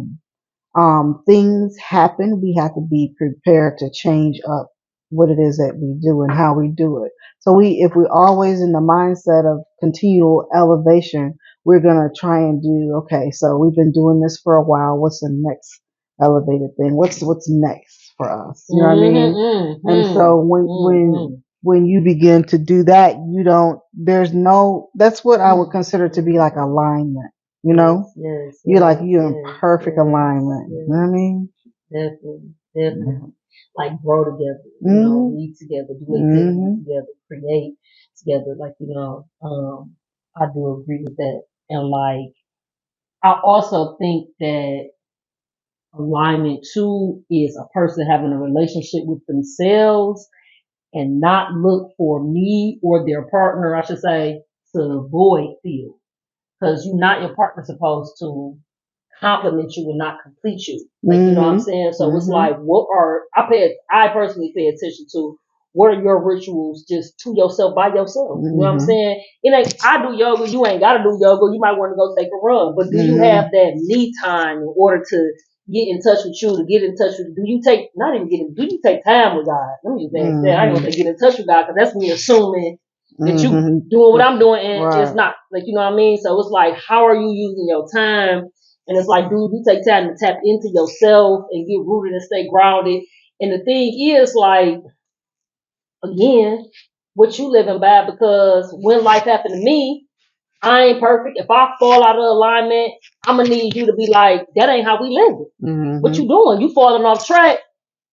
Things happen. We have to be prepared to change up what it is that we do and how we do it. So if we're always in the mindset of continual elevation, we're going to try and do, okay, so we've been doing this for a while. What's the next elevated thing? What's next for us? You know what I mean? And so when you begin to do that, that's what I would consider to be like alignment, you know? Yes, You're in perfect alignment. You know what I mean? definitely, definitely. Like grow together, Mhm. read together, do activities Mhm. together, create together. Like I do agree with that. And like I also think that alignment too is a person having a relationship with themselves and not look for me or their partner, I should say, to void fill. Because you're not your partner supposed to compliment you and not complete you. Like you know what I'm Mhm. saying? So it's Mhm. like I personally pay attention to what are your rituals just to yourself by yourself. You know what I'm Mhm. saying? It ain't I do yoga, you ain't gotta do yoga, you might want to go take a run. But do you have Mhm. that me time in order to get in touch with you, to get in touch with do you take not even get in do you take time with God? Let me just ask that. I ain't gonna Mhm. say get in touch with God because that's me assuming that you Mhm. doing what I'm doing and it's Right. not. Like you know what I mean? So it's like how are you using your time and it's like, dude, you take time to tap into yourself and get rooted and stay grounded. And the thing is, like, again, what you living by, because when life happened to me, I ain't perfect. If I fall out of alignment, I'm gonna need you to be like, that ain't how we live it. Mm-hmm. What you doing? You falling off track.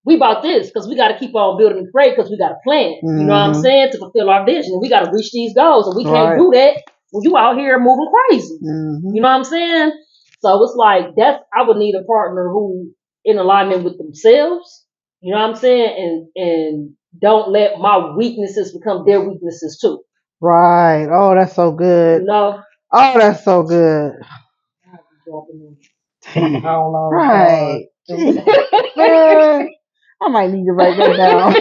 We about this because we got to keep on building the great because we got a plan. Mm-hmm. You know what I'm saying? To fulfill our vision, we got to reach these goals, and we can't do that when you out here moving crazy. Mm-hmm. You know what I'm saying? So it's like I would need a partner who in alignment with themselves. You know what I'm saying? And don't let my weaknesses become their weaknesses too. Right. Oh, that's so good. You know? Oh, that's so good. Right. Man, I might need to write that down.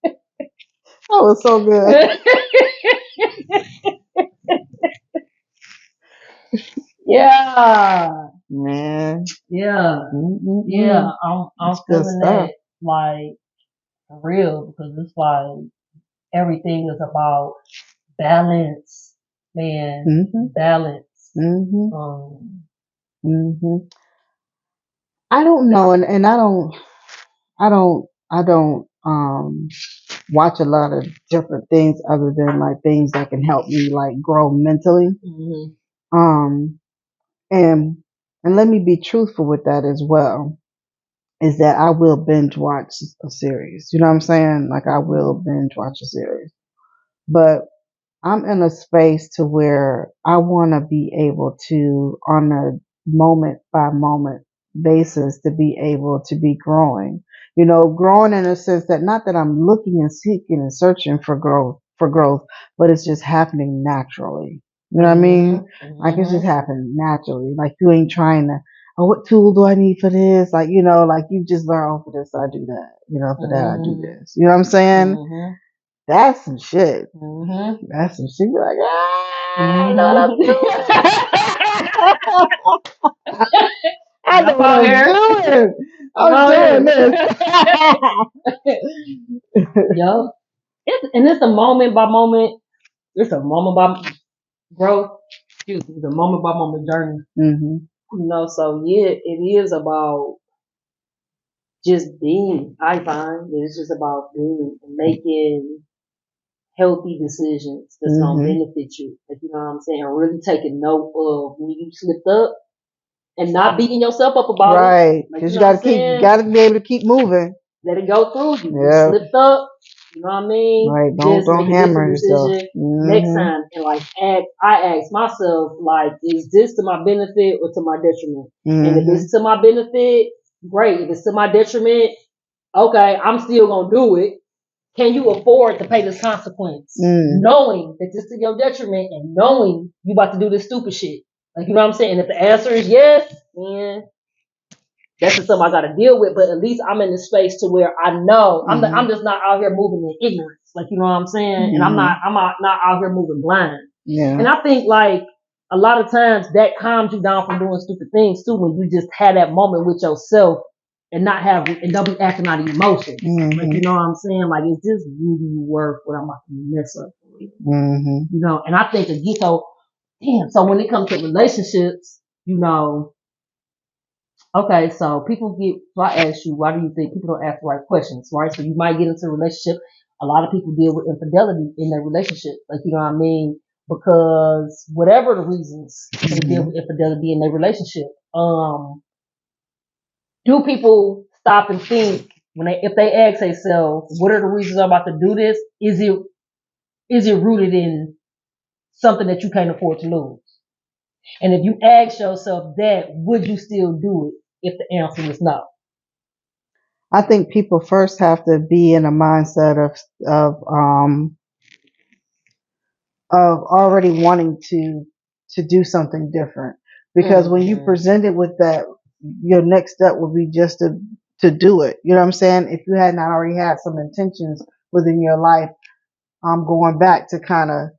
That was so good. Yeah. Man. Yeah. Mm-mm-mm. Yeah. I'm feeling that like for real because it's like everything is about balance, man. Mm-hmm. Balance. Mm-hmm. Mm-hmm. I don't know, and I don't watch a lot of different things other than like things that can help me like grow mentally. Mm-hmm. And let me be truthful with that as well, is that I will binge watch a series. You know what I'm saying? Like I will binge watch a series. But I'm in a space to where I want to be able to, on a moment by moment basis, to be able to be growing. You know, growing in a sense that not that I'm looking and seeking and searching for growth, but it's just happening naturally. You know what I mean? Mm-hmm. Like it's just happening naturally. Like you ain't trying to, oh, what tool do I need for this? Like, you know, like you just learn, oh, for this I do that. You know, for that I do this. You know what I'm saying? Mm-hmm. That's some shit. Mm-hmm. That's some shit. You're like, I know what I'm doing. I know what I'm doing. I'm doing this. Yup. It's a moment by moment. It's a moment by growth. Excuse me. It's a moment by moment journey. Mm-hmm. You know, so yeah, it is about just being. I find it's just about being and making healthy decisions that's gonna benefit you. Like you know what I'm saying? And really taking note of when you slipped up and not beating yourself up about it. Right. Because you gotta be able to keep moving. Let it go through you. Yeah. You slipped up. You know what I mean? Right. Just Don't make a hammer different yourself. decision next time. And like I ask myself, like, is this to my benefit or to my detriment? And if it's to my benefit, great. If it's to my detriment, okay, I'm still gonna do it. Can you afford to pay this consequence? Knowing that this is to your detriment and knowing you about to do this stupid shit. Like, you know what I'm saying? And if the answer is yes, then that's just something I got to deal with. But at least I'm in the space to where I know I'm just not out here moving in ignorance. Like, you know what I'm saying? And I'm not out here moving blind. Yeah. And I think like a lot of times that calms you down from doing stupid things too when you just have that moment with yourself and don't be acting out of emotions. Like, you know what I'm saying? Like, is this really worth what I'm about to mess up for you? You know, and I think again, so when it comes to relationships, you know, okay, so I ask you, why do you think people don't ask the right questions, right? So you might get into a relationship. A lot of people deal with infidelity in their relationship. Like, you know what I mean? Because whatever the reasons they deal with infidelity in their relationship, do people stop and think if they ask themselves, what are the reasons I'm about to do this? Is it rooted in something that you can't afford to lose? And if you ask yourself that, would you still do it if the answer is no? I think people first have to be in a mindset of already wanting to do something different. Because when you presented with that, your next step would be just to do it. You know what I'm saying? If you had not already had some intentions within your life, going back to kind of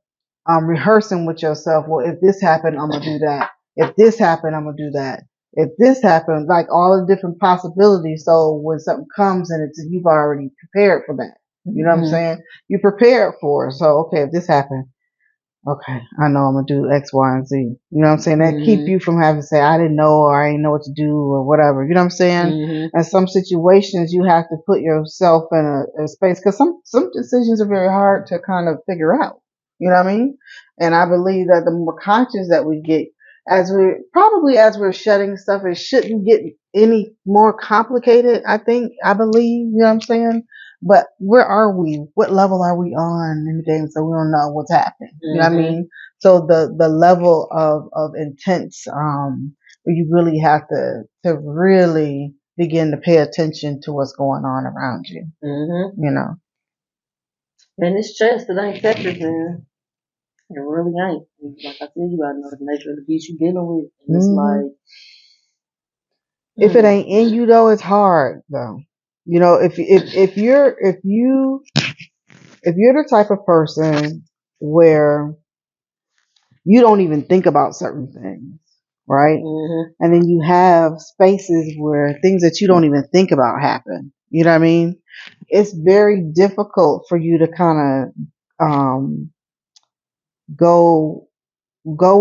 rehearsing with yourself. Well, if this happened, I'm gonna do that. If this happened, I'm gonna do that. If this happened, like all the different possibilities. So when something comes and you've already prepared for that. You know what I'm saying? You prepared for it. So okay, if this happened, okay, I know I'm gonna do X, Y, and Z. You know what I'm saying? That keep you from having to say, I didn't know or I didn't know what to do or whatever. You know what I'm saying? And some situations you have to put yourself in a space because some decisions are very hard to kind of figure out. You know what I mean? And I believe that the more conscious that we get, as we're shedding stuff, it shouldn't get any more complicated. I believe, you know what I'm saying? But where are we? What level are we on in the game? So we don't know what's happening. You know what I mean? So the level of intense, where you really have to really begin to pay attention to what's going on around you. You know. And it's chess that ain't Tetris, man. It really ain't. Like I said, you gotta know the nature of the beast you're dealing with. And it's like, if it ain't in you though, it's hard though. You know, if you're the type of person where you don't even think about certain things, right? And then you have spaces where things that you don't even think about happen. You know what I mean? It's very difficult for you to kind of go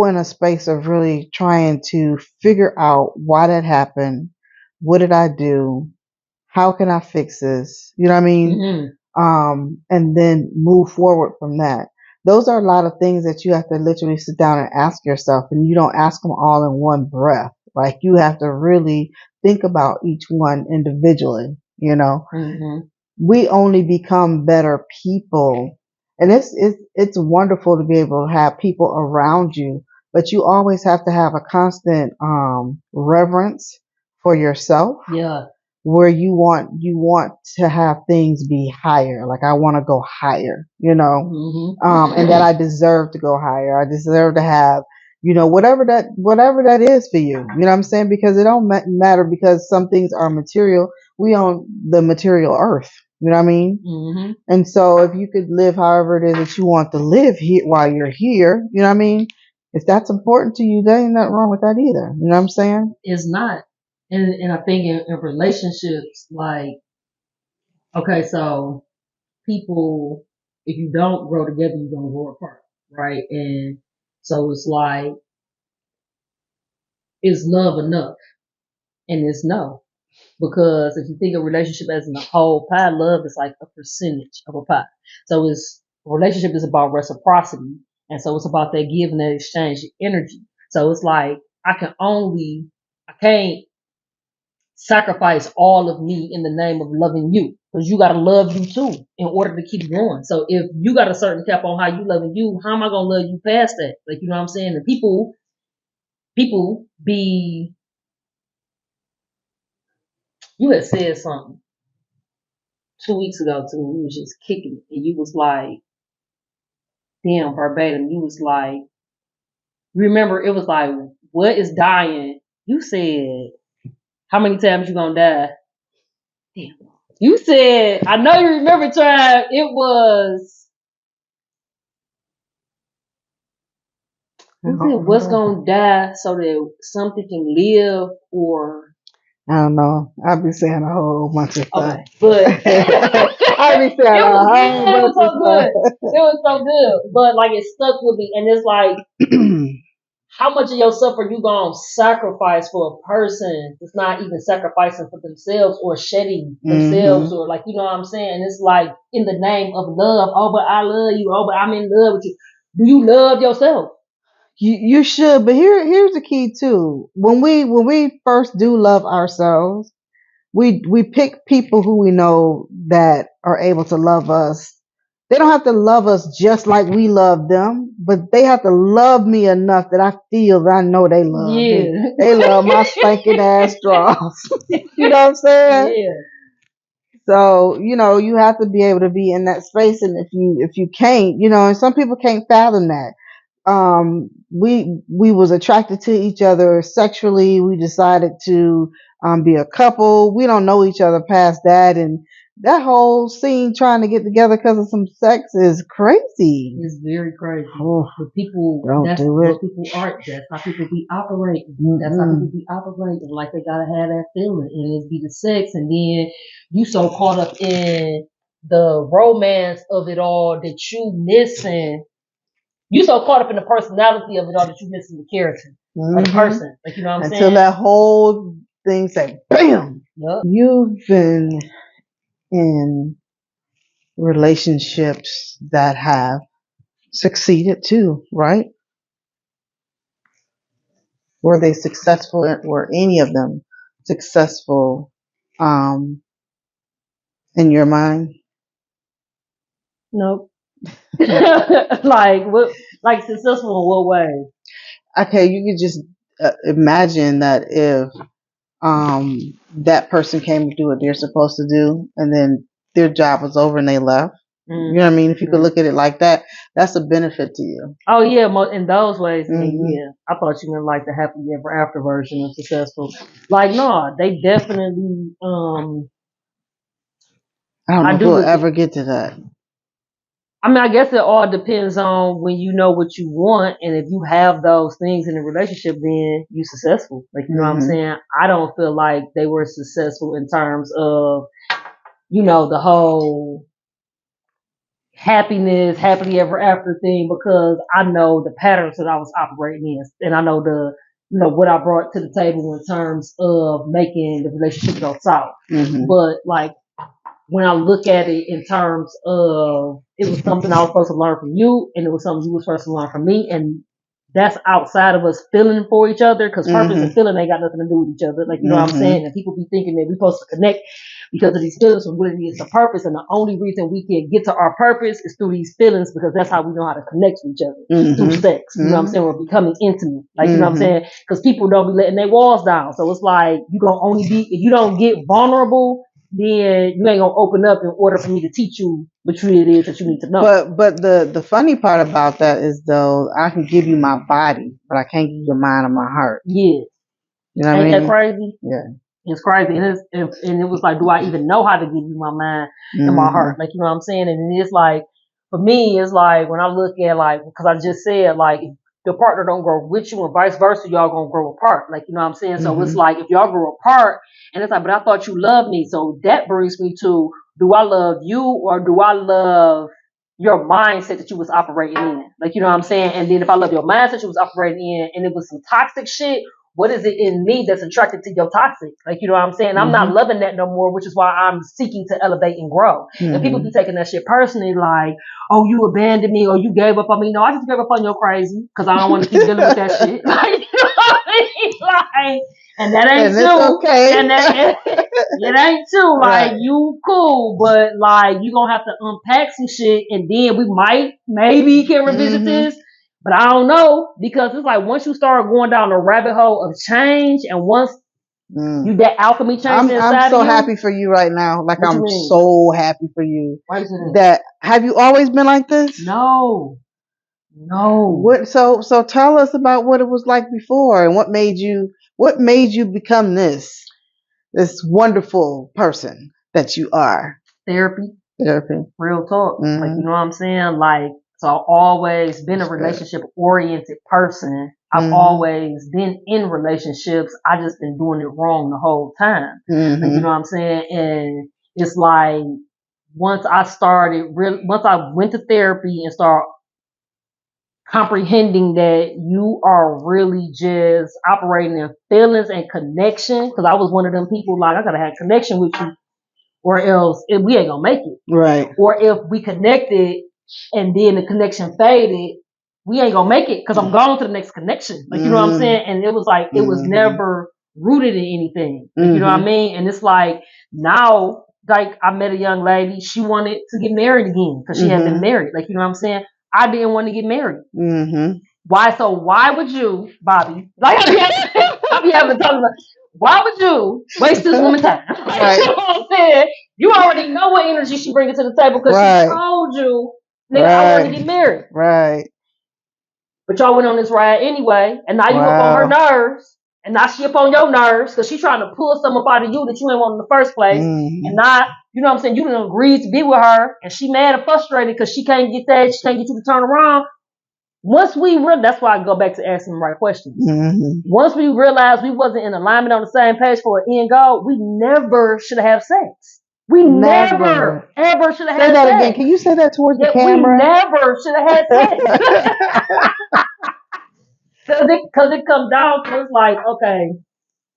in a space of really trying to figure out why that happened. What did I do? How can I fix this? You know what I mean? And then move forward from that. Those are a lot of things that you have to literally sit down and ask yourself, and you don't ask them all in one breath. Like you have to really think about each one individually, you know. We only become better people, and it's wonderful to be able to have people around you, but you always have to have a constant reverence for yourself. Yeah. Where you want to have things be higher. Like I want to go higher, you know, and that I deserve to go higher. I deserve to have, you know, whatever that is for you. You know what I'm saying? Because it don't matter, because some things are material. We own the material earth. You know what I mean? And so if you could live however it is that you want to live here while you're here, you know what I mean? If that's important to you, there ain't nothing wrong with that either. You know what I'm saying? It's not. And I think in relationships, like, okay, so people, if you don't grow together, you're going to grow apart, right? And so it's like, is love enough? And it's no. Because if you think of relationship as in a whole pie, love is like a percentage of a pie. So a relationship is about reciprocity. And so it's about that give and that exchange of energy. So it's like, I can't sacrifice all of me in the name of loving you, because you got to love you too in order to keep going. So if you got a certain cap on how you loving you, how am I gonna love you past that? Like, you know what I'm saying? And people be, you had said something 2 weeks ago too. We was just kicking it, and you was like, damn, verbatim. You was like, remember, it was like, what is dying? You said, how many times you gonna die? Damn. You said, I know you remember, Tribe. It was, you said, what's gonna die so that something can live, or I don't know. I'll be saying a whole bunch of stuff. okay, but I'll be saying a whole bunch of stuff. It was so good, but like it stuck with me, and it's like, how much of yourself are you gonna sacrifice for a person that's not even sacrificing for themselves or shedding themselves, or like, you know what I'm saying? It's like, in the name of love. Oh, but I love you. Oh, but I'm in love with you. Do you love yourself? You should, but here's the key too. When we first do love ourselves, we pick people who we know that are able to love us. They don't have to love us just like we love them, but they have to love me enough that I feel that I know they love me. They love my spanking ass draws. You know what I'm saying? Yeah. So, you know, you have to be able to be in that space, and if you can't, you know, and some people can't fathom that. We was attracted to each other sexually. We decided to be a couple. We don't know each other past that, and that whole scene trying to get together because of some sex is crazy. It's very crazy. Oh, but people, that's what people are. That's how people be operating. That's how people be operating. Like, they gotta have that feeling, and it be the sex, and then you so caught up in the romance of it all that you missing. You so caught up in the personality of it all that you missing the character of the person. Like, you know what I'm saying? Until that whole thing say, bam. Yep. You've been in relationships that have succeeded too, right? Were they successful? Were any of them successful um, in your mind? Nope. Like what? Like successful in what way? Okay, you could just imagine that if um, that person came to do what they're supposed to do, and then their job was over and they left. You know what I mean? If you could look at it like that, that's a benefit to you. Oh yeah, in those ways, Mhm. yeah. I thought you meant like the happily ever after version of successful. Like no, they definitely. I don't know I if do we'll look. ever get to that. I mean, I guess it all depends on when you know what you want, and if you have those things in a relationship, then you successful. Like you know what I'm Mhm. saying? I don't feel like they were successful in terms of the whole happiness, happily ever after thing because I know the patterns that I was operating in, and I know what I brought to the table in terms of making the relationship go south. Mhm. But like when I look at it in terms of it was something I was supposed to learn from you, and it was something you were supposed to learn from me, and that's outside of us feeling for each other because purpose and feeling ain't got nothing to do with each other. Like you know what I'm saying? And people be thinking that we're supposed to connect because of these feelings when really it's the purpose, and the only reason we can get to our purpose is through these feelings because that's how we know how to connect with each other through sex. You know what I'm saying? We're becoming intimate. Like you know what I'm saying? Because people don't be letting their walls down. So it's like you gonna only be if you don't get vulnerable then you ain't gonna open up in order for me to teach you what it is that you need to know. But the funny part about that is though I can give you my body, but I can't give you your mind or my heart. Yeah. You know what I Ain't mean? that crazy? Yeah. It's crazy. And it was like, do I even know how to give you my mind and my heart? Like, you know what I'm saying? And it's like, for me, it's like when I look at like, because I just said like, if your partner don't grow with you and vice versa, y'all gonna grow apart. Like, you know what I'm saying? So it's like, if y'all grow apart and it's like, but I thought you loved me. So that brings me to, do I love you or do I love your mindset that you was operating in? Like, you know what I'm saying? And then if I love your mindset you was operating in and it was some toxic shit, what is it in me that's attracted to your toxic? Like, you know what I'm saying? I'm not loving that no more, which is why I'm seeking to elevate and grow. And people be taking that shit personally, like, oh, you abandoned me or you gave up on me. No, I just gave up on your crazy because I don't want to keep dealing with that shit. Like, you know what I mean? Like, and that ain't true. Okay. And it ain't true. Like, you cool, but like, you gonna have to unpack some shit and then we maybe can revisit this. But I don't know because it's like once you start going down the rabbit hole of change and once you that alchemy change inside I'm so of you. happy for you right now. Like What I'm so happy for you. Why is it That have you always been like this? No. What so tell us about what it was like before and what made you become this wonderful person that you are. Therapy. Real talk. Mm-hmm. Like, you know what I'm saying? Like, so I've always been a relationship oriented person. I've always been in relationships. I just been doing it wrong the whole time. Like, you know what I'm saying? And it's like, once I went to therapy and started comprehending that you are really just operating in feelings and connection, because I was one of them people like, I gotta have connection with you or else we ain't gonna make it. Right. Or if we connected and then the connection faded, we ain't gonna make it because I'm going to the next connection. Like, you know what I'm saying? And it was like, it was never rooted in anything. Like, you know what I mean? And it's like, now, like, I met a young lady, she wanted to get married again because she had been married. Like, you know what I'm saying? I didn't want to get married. Why? So why would you, Bobby? Like, I be having to talk about. Why would you waste this woman's time? Right. You know what I'm saying? You already know what energy she brings to the table because she told you, nigga, I want to get married. Right. But y'all went on this ride anyway, and now you up on her nerves, and now she up on your nerves because she's trying to pull something up out of you that you ain't want in the first place. And now, you know what I'm saying, you done agreed to be with her, and she mad and frustrated because she can't get that, she can't get you to turn around. Once that's why I go back to asking the right questions. Once we realized we wasn't in alignment on the same page for an end goal, we never should have sex. We never ever should have had sex. Say that again. Can you say that towards the camera? We never should have had sex. Because it comes down to it's like, okay,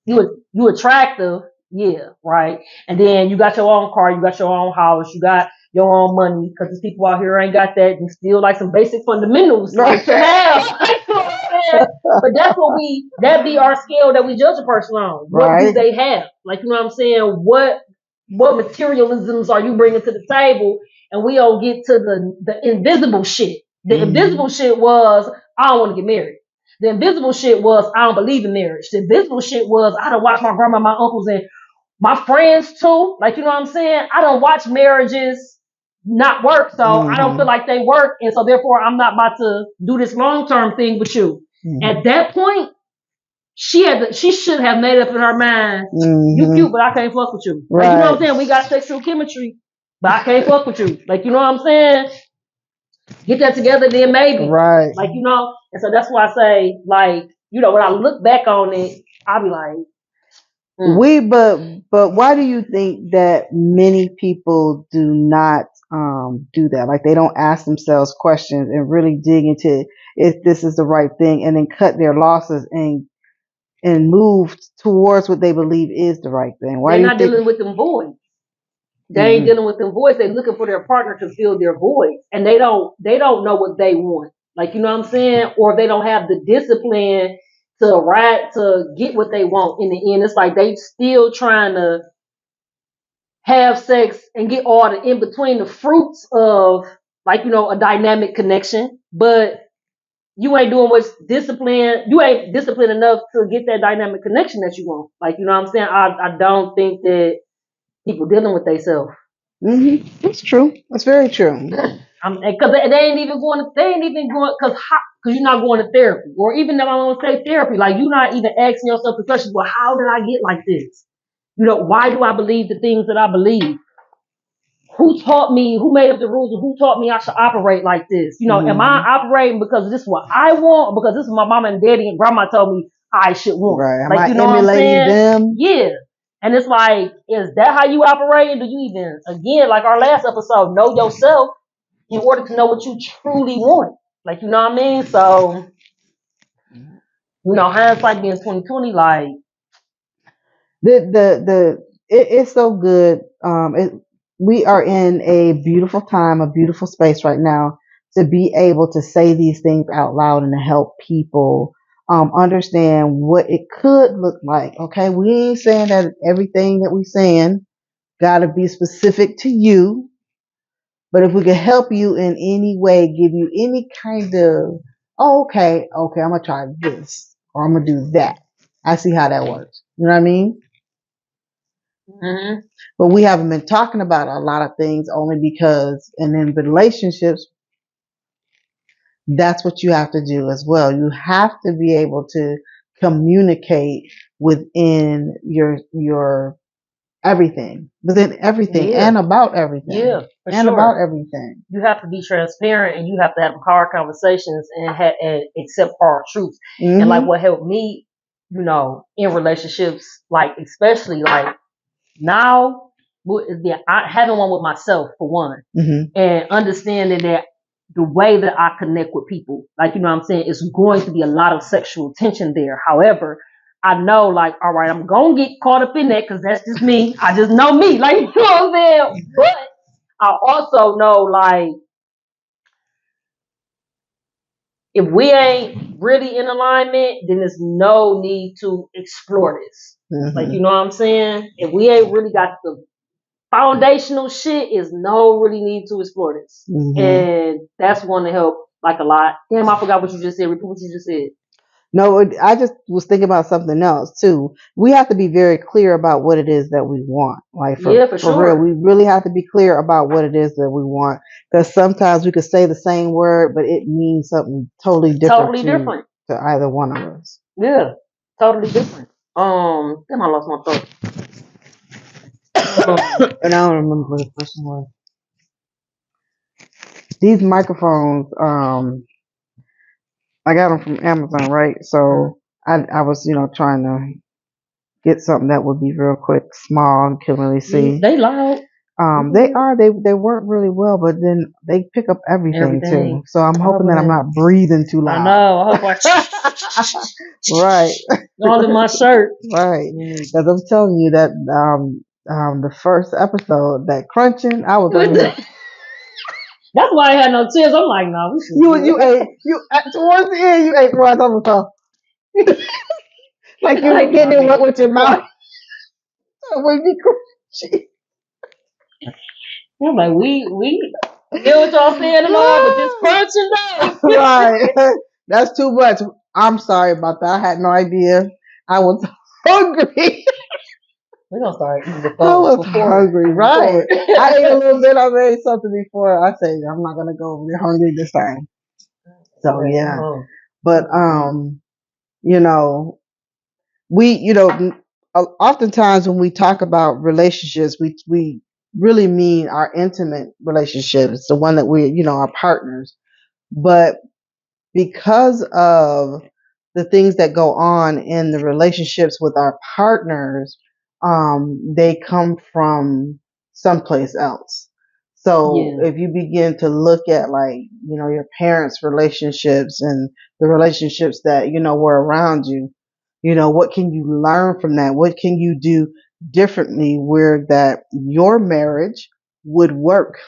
you attractive, Yeah, right. And then you got your own car, you got your own house, you got your own money, because there's people out here ain't got that and still like some basic fundamentals like to have. You know what I'm saying? But that's what that be our scale that we judge a person on. What do they have? Like, you know what I'm saying? What materialisms are you bringing to the table? And we don't get to the invisible shit. The invisible shit was, I don't want to get married. The invisible shit was, I don't believe in marriage. The invisible shit was, I don't watch my grandma, my uncles, and my friends too. Like, you know what I'm saying? I don't watch marriages not work, so I don't feel like they work, and so therefore I'm not about to do this long-term thing with you. At that point, she should have made up in her mind, you cute, but I can't fuck with you. Like, you know what I'm saying? We got sexual chemistry, but I can't fuck with you. Like, you know what I'm saying? Get that together, then maybe. Right. Like, you know, and so that's why I say, like, you know, when I look back on it, I'll be like, but why do you think that many people do not do that? Like, they don't ask themselves questions and really dig into if this is the right thing, and then cut their losses and move towards what they believe is the right thing. Why they're not dealing with them voids. They ain't dealing with them voids. They're looking for their partner to fill their voids, and they don't know what they want. Like, you know what I'm saying? Or they don't have the discipline to get what they want in the end. It's like they still trying to have sex and get all the in between, the fruits of, like, you know, a dynamic connection, but you ain't doing what's disciplined. You ain't disciplined enough to get that dynamic connection that you want. Like, you know what I'm saying? I don't think that people dealing with themselves. That's true. That's very true. Because they ain't even going, because you're not going to therapy. Or even if I want to say therapy, like, you're not even asking yourself the question, well, how did I get like this? You know, why do I believe the things that I believe? Who taught me, who made up the rules, and who taught me I should operate like this? You know, am I operating because this is what I want, or because this is what my mama and daddy and grandma told me I should want? Right. Like, you know what I'm saying? Them? Yeah. And it's like, is that how you operate? Do you even, again, like our last episode, know yourself in order to know what you truly want? Like, you know what I mean? So, you know, hindsight being 2020, like, it's so good. We are in a beautiful time, a beautiful space right now to be able to say these things out loud and to help people understand what it could look like. Okay, we ain't saying that everything that we saying got to be specific to you, but if we can help you in any way, give you any kind of, okay, I'm gonna try this or I'm gonna do that. I see how that works. You know what I mean? But we haven't been talking about a lot of things only because, and in relationships, that's what you have to do as well. You have to be able to communicate within your everything, and about everything. Yeah, and sure. about everything. You have to be transparent, and you have to have hard conversations and accept hard truths. And like what helped me, you know, in relationships, like especially like now, having one with myself for one, and understanding that the way that I connect with people, like, you know what I'm saying, it's going to be a lot of sexual tension there. However, I know, like, all right, I'm going to get caught up in that because that's just me. I just know me. Like, you know what I'm saying? But I also know, like, if we ain't really in alignment, then there's no need to explore this. Like, you know what I'm saying? If we ain't really got the foundational shit, is no really need to explore this. And that's one to help, like, a lot. Damn, I forgot what you just said. Repeat what you just said. No, I just was thinking about something else too. We have to be very clear about what it is that we want. Like, for sure. Real, we really have to be clear about what it is that we want, because sometimes we could say the same word, but it means something totally different to either one of us. Yeah, totally different. Damn, I lost my thought. And I don't remember what the question was. These microphones, I got them from Amazon, right? So I was, trying to get something that would be real quick, small, and couldn't really see. They loud. They work really well, but then they pick up everything too. So I'm hoping that I'm not breathing too loud. I know. I hope right. All in my shirt. Right. Because I'm telling you that the first episode, that crunching, I was over here. That's why I had no tears. I'm like, no. You ate towards the end. You ate right on the top. Like you were getting it with your mouth. When you crunchy. I'm like, we hear what y'all saying and all, but just crunching though. Right. That's too much. I'm sorry about that. I had no idea. I was hungry. We're gonna start eating the I was hungry, right? I ate a little bit. I made something before. I said I'm not gonna go over there hungry this time. So yeah, but you know, oftentimes when we talk about relationships, we really mean our intimate relationships, the one that we, our partners. But because of the things that go on in the relationships with our partners, they come from someplace else. So if you begin to look at your parents' relationships and the relationships that, were around you, what can you learn from that? What can you do differently where that your marriage would work?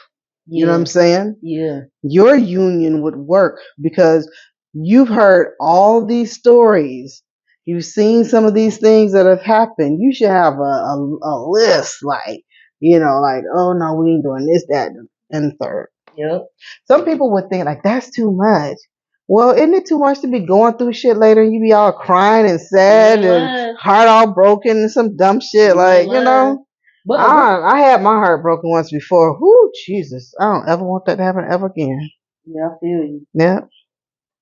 You know what I'm saying? Yeah. Your union would work because you've heard all these stories. You've seen some of these things that have happened. You should have a list oh no, we ain't doing this, that, and third. Yep. Some people would think that's too much. Well, isn't it too much to be going through shit later and you be all crying and sad and heart all broken and some dumb shit But I had my heart broken once before. Whoo, Jesus. I don't ever want that to happen ever again. Yeah, I feel you. Yeah.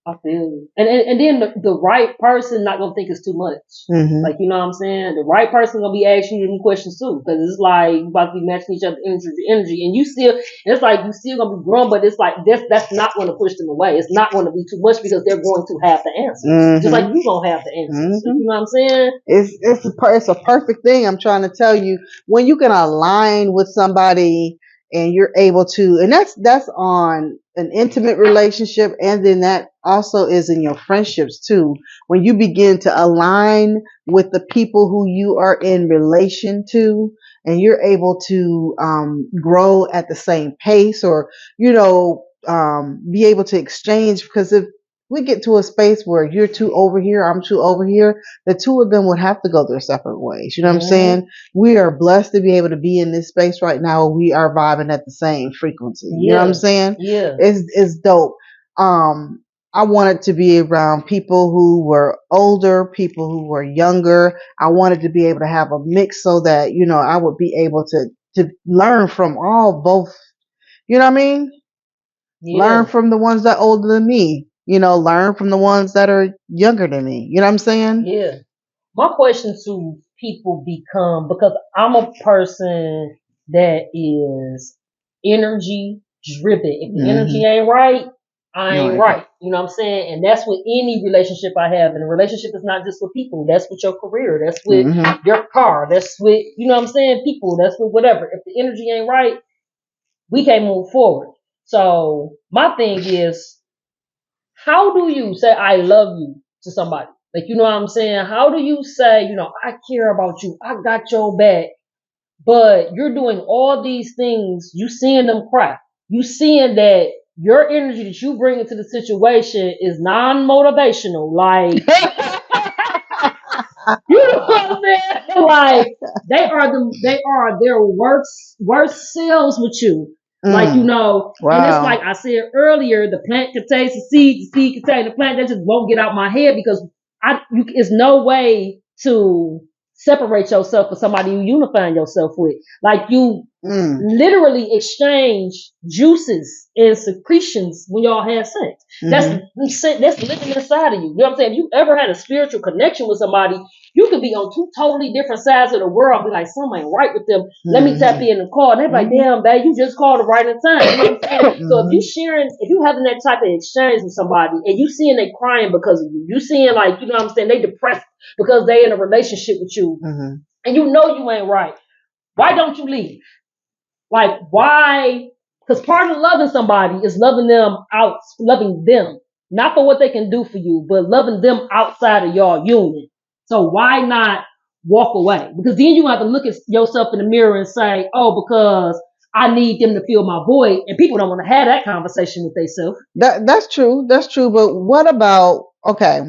I feel you. And then the right person not gonna think it's too much. Mm-hmm. Like, you know what I'm saying? The right person gonna be asking you them questions too. Because it's like you about to be matching each other energy. And you still, it's like you still gonna be growing, but it's like that's not gonna push them away. It's not gonna be too much because they're going to have the answers. Mm-hmm. Just like you gonna have the answers. Mm-hmm. You know what I'm saying? It's a perfect thing. I'm trying to tell you, when you can align with somebody and you're able to, and that's on an intimate relationship, and then that also is in your friendships too. When you begin to align with the people who you are in relation to, and you're able to grow at the same pace, or be able to exchange, because if we get to a space where you're too over here, I'm too over here, the two of them would have to go their separate ways. You know what I'm saying? We are blessed to be able to be in this space right now. We are vibing at the same frequency. You know what I'm saying? Yeah. It's dope. I wanted to be around people who were older, people who were younger. I wanted to be able to have a mix so that, I would be able to learn from both. You know what I mean? Yeah. Learn from the ones that are older than me. Learn from the ones that are younger than me. You know what I'm saying? Yeah. My question to people become, because I'm a person that is energy driven. If the energy ain't right, I ain't right. You know what I'm saying? And that's with any relationship I have. And a relationship is not just with people. That's with your career. That's with your car. That's with, you know what I'm saying, people. That's with whatever. If the energy ain't right, we can't move forward. So my thing is, how do you say I love you to somebody? Like, you know what I'm saying? How do you say, I care about you, I got your back, but you're doing all these things, you seeing them cry, you seeing that your energy that you bring into the situation is non-motivational, like, you know what I'm saying? Like, they are their worst selves with you. Like, wow. And it's like I said earlier, the plant contains the seed contains the plant. That just won't get out my head because it's no way to separate yourself from somebody you unifying yourself with. Like, you literally exchange juices and secretions when y'all have sex. That's living inside of you. You know what I'm saying? If you ever had a spiritual connection with somebody, you could be on two totally different sides of the world. Be like, something ain't right with them. Let me tap in and call. And they're like, damn, babe, you just called the right time. You know what I'm saying? So if you having that type of exchange with somebody and you seeing they crying because of you, you seeing, like, you know what I'm saying, they depressed because they in a relationship with you, and you know you ain't right. Why don't you leave? Like, why? Because part of loving somebody is loving them, not for what they can do for you, but loving them outside of your union. So why not walk away? Because then you have to look at yourself in the mirror and say, oh, because I need them to fill my void. And people don't want to have that conversation with themselves. That's true. That's true. But what about, okay.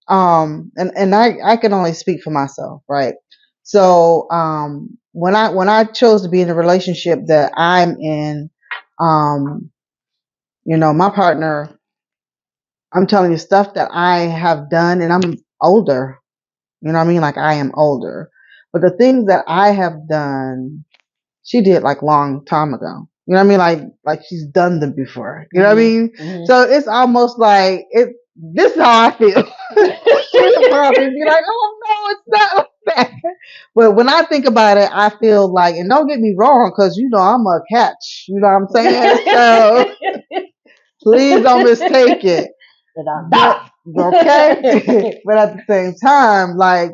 And I can only speak for myself, right? So, when I chose to be in a relationship that I'm in, my partner, I'm telling you stuff that I have done, and I'm older. You know what I mean? Like, I am older, but the things that I have done, she did like long time ago. You know what I mean? Like she's done them before. You know what I mean? Mm-hmm. So it's almost like this is how I feel. She'll probably be like, oh no, it's not like that. But when I think about it, I feel like, and don't get me wrong, because I'm a catch. You know what I'm saying? So please don't mistake it. Okay. But at the same time, like,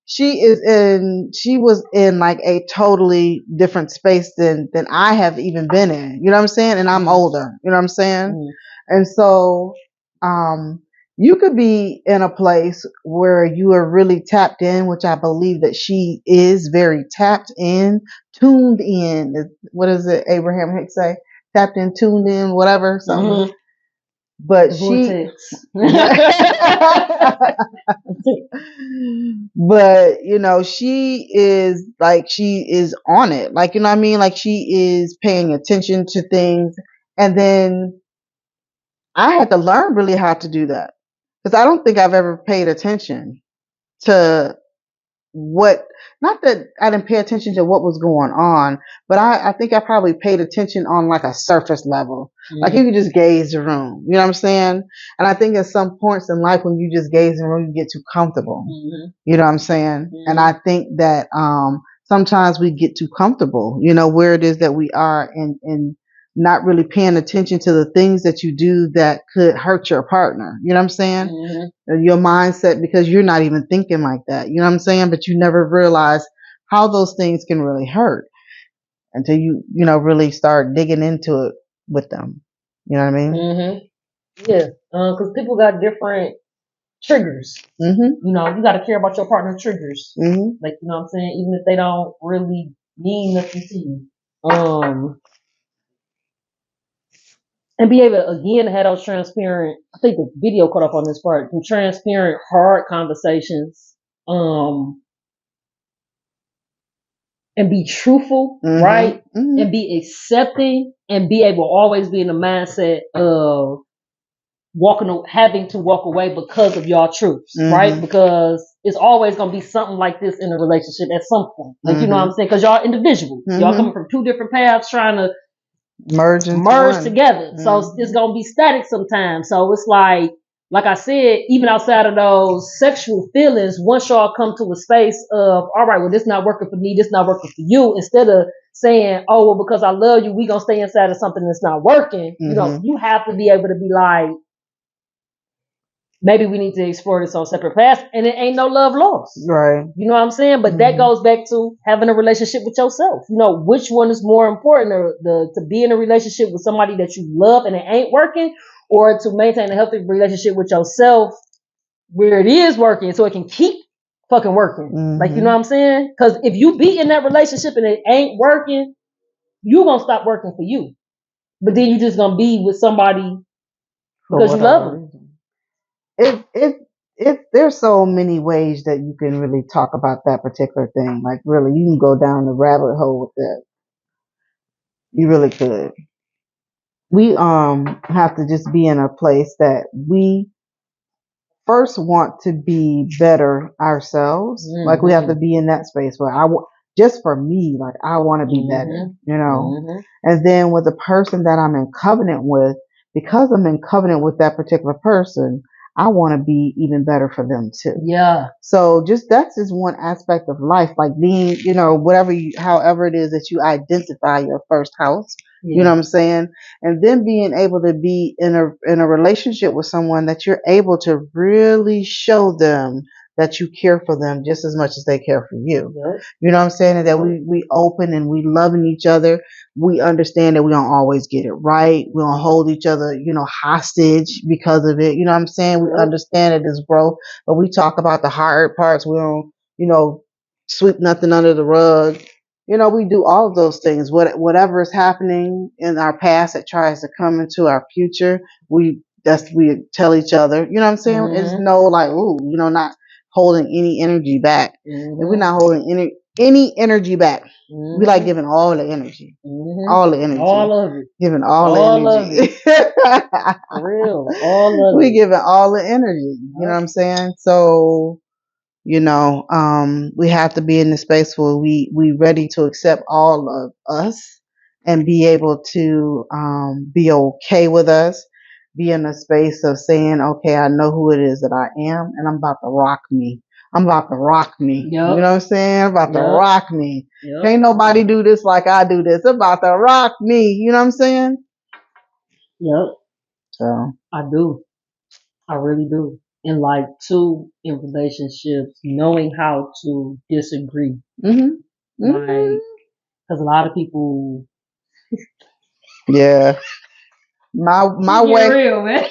she was in like a totally different space than I have even been in. You know what I'm saying? And I'm older. You know what I'm saying? And so, you could be in a place where you are really tapped in, which I believe that she is very tapped in, tuned in. What does it Abraham Hicks say? Tapped in, tuned in, whatever, something. Mm-hmm. But she is on it. Like, you know what I mean? Like, she is paying attention to things. And then I had to learn really how to do that. Because I don't think I've ever paid attention to not that I didn't pay attention to what was going on, but I think I probably paid attention on like a surface level. Mm-hmm. Like, you could just gaze the room. You know what I'm saying? And I think at some points in life when you just gaze the room, you get too comfortable. Mm-hmm. You know what I'm saying? Mm-hmm. And I think that sometimes we get too comfortable, where it is that we are and not really paying attention to the things that you do that could hurt your partner. You know what I'm saying? Mm-hmm. Your mindset, because you're not even thinking like that. You know what I'm saying? But you never realize how those things can really hurt until you really start digging into it with them. You know what I mean? Mm-hmm. Yeah. Because people got different triggers. Mm-hmm. You got to care about your partner's triggers. Mm-hmm. Like, you know what I'm saying? Even if they don't really mean nothing to you. And be able to, again, have those transparent, I think the video caught up on this part, some transparent, hard conversations, and be truthful, mm-hmm. right? Mm-hmm. And be accepting and be able to always be in the mindset of having to walk away because of your truths, mm-hmm. right? Because it's always going to be something like this in a relationship at some point. Like, mm-hmm. you know what I'm saying? Because y'all individuals. Mm-hmm. Y'all coming from two different paths trying to merge together. Mm-hmm. So it's gonna be static sometimes. So it's like I said, even outside of those sexual feelings, once y'all come to a space of, all right, well, this not working for me, this not working for you, instead of saying, oh, well, because I love you, we gonna stay inside of something that's not working. Mm-hmm. You have to be able to be like, maybe we need to explore this on separate paths, and it ain't no love lost. Right. You know what I'm saying? But mm-hmm. that goes back to having a relationship with yourself. Which one is more important, to be in a relationship with somebody that you love and it ain't working, or to maintain a healthy relationship with yourself where it is working so it can keep fucking working. Mm-hmm. Like, you know what I'm saying? Because if you be in that relationship and it ain't working, you gonna stop working for you. But then you just gonna be with somebody because you love them. There's so many ways that you can really talk about that particular thing. Like, really, you can go down the rabbit hole with that. You really could. We have to just be in a place that we first want to be better ourselves. Mm-hmm. Like, we have to be in that space where just for me, like, I want to be mm-hmm. better, Mm-hmm. And then with the person that I'm in covenant with, because I'm in covenant with that particular person, I want to be even better for them too. Yeah. So that's just one aspect of life, like being, however it is that you identify your first house. Yeah. You know what I'm saying? And then being able to be in a relationship with someone that you're able to really show them that you care for them just as much as they care for you. Yep. You know what I'm saying? And that we open and we loving each other. We understand that we don't always get it right. We don't hold each other, hostage because of it. You know what I'm saying? We understand that it's growth, but we talk about the hard parts. We don't, sweep nothing under the rug. We do all of those things. Whatever is happening in our past that tries to come into our future, we tell each other. You know what I'm saying? Mm-hmm. It's no like, ooh, not holding any energy back. Mm-hmm. If we're not holding any energy back, Mm-hmm. we like giving all the energy. Mm-hmm. All the energy. All of it. Giving all the energy. For real. All of we it. giving all the energy. You know what I'm saying? So, we have to be in the space where we ready to accept all of us and be able to be okay with us. Be in a space of saying, okay, I know who it is that I am, and I'm about to rock me. I'm about to rock me. Yep. You know what I'm saying? I'm about to rock me. Yep. Can't nobody do this like I do this. I'm about to rock me. You know what I'm saying? Yep. So I do. I really do. And like too, in relationships, knowing how to disagree. Mm-hmm. Like, because a lot of people. Yeah. My way. Real, man.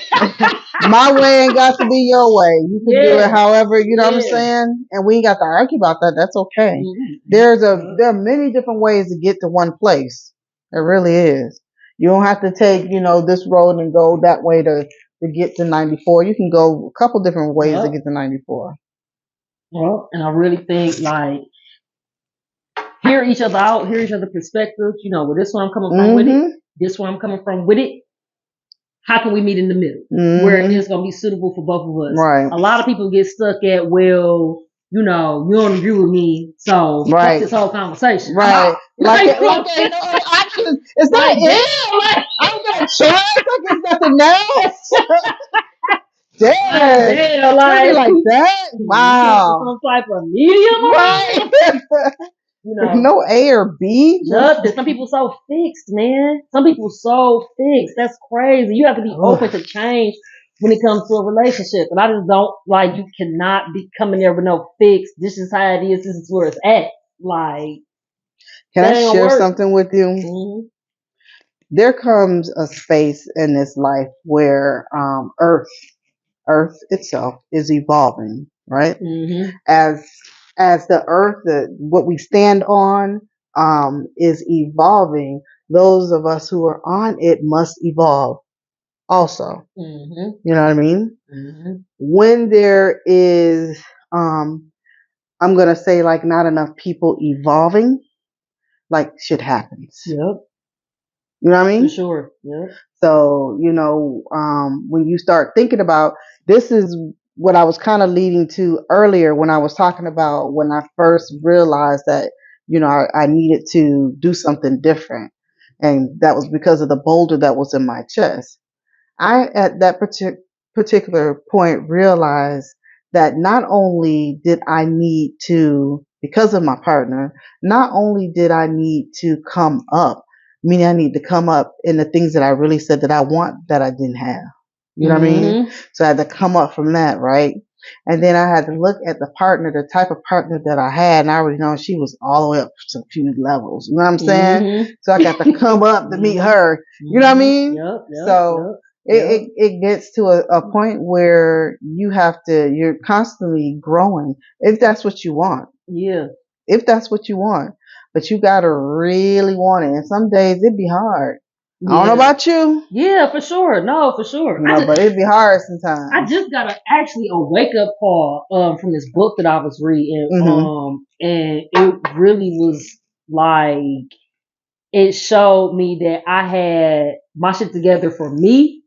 My way ain't got to be your way. You can do it however, you know what I'm Yeah. saying? And we ain't got to argue about that. That's okay. Mm-hmm. There are many different ways to get to one place. There really is. You don't have to take, this road and go that way to get to 94. You can go a couple different ways to get to 94. Well, and I really think like hear each other out, hear each other's perspectives. Well, this one I'm coming from with it. This one I'm coming from with it. How can we meet in the middle where it's going to be suitable for both of us? Right. A lot of people get stuck at, well, you don't agree with me, so fuck this whole conversation. Right. Like options. Is that it? I'm gonna try. There's nothing else. Damn. Like that. Wow. Some type of medium, right? No A or B. Nothing. Some people so fixed, man. Some people so fixed. That's crazy. You have to be open to change when it comes to a relationship. And I just don't like. You cannot be coming there with no fix. This is how it is. This is where it's at. Like, can I share something with you? Mm-hmm. There comes a space in this life where Earth itself is evolving, right? Mm-hmm. As the Earth, what we stand on, is evolving. Those of us who are on it must evolve also. Mm-hmm. You know what I mean? Mm-hmm. When there is, I'm gonna say like not enough people evolving, like shit happens. Yep. You know what I mean? For sure. Yep. So, when you start thinking about, this is what I was kind of leading to earlier when I was talking about when I first realized that, I needed to do something different. And that was because of the boulder that was in my chest. I, at that particular point, realized that not only did I need to, because of my partner, not only did I need to come up, meaning I need to come up in the things that I really said that I want that I didn't have. You know what I mean? So I had to come up from that, right? And then I had to look at the type of partner that I had, and I already know she was all the way up to a few levels. You know what I'm saying? So I got to come up to meet her. You know what I mean? So it gets to a point where you're constantly growing if that's what you want. Yeah. If that's what you want. But you gotta really want it. And some days it'd be hard. I don't know about you. Yeah, for sure. No, for sure. But it'd be hard sometimes. I just got a wake up call from this book that I was reading. And it really was like, it showed me that I had my shit together for me,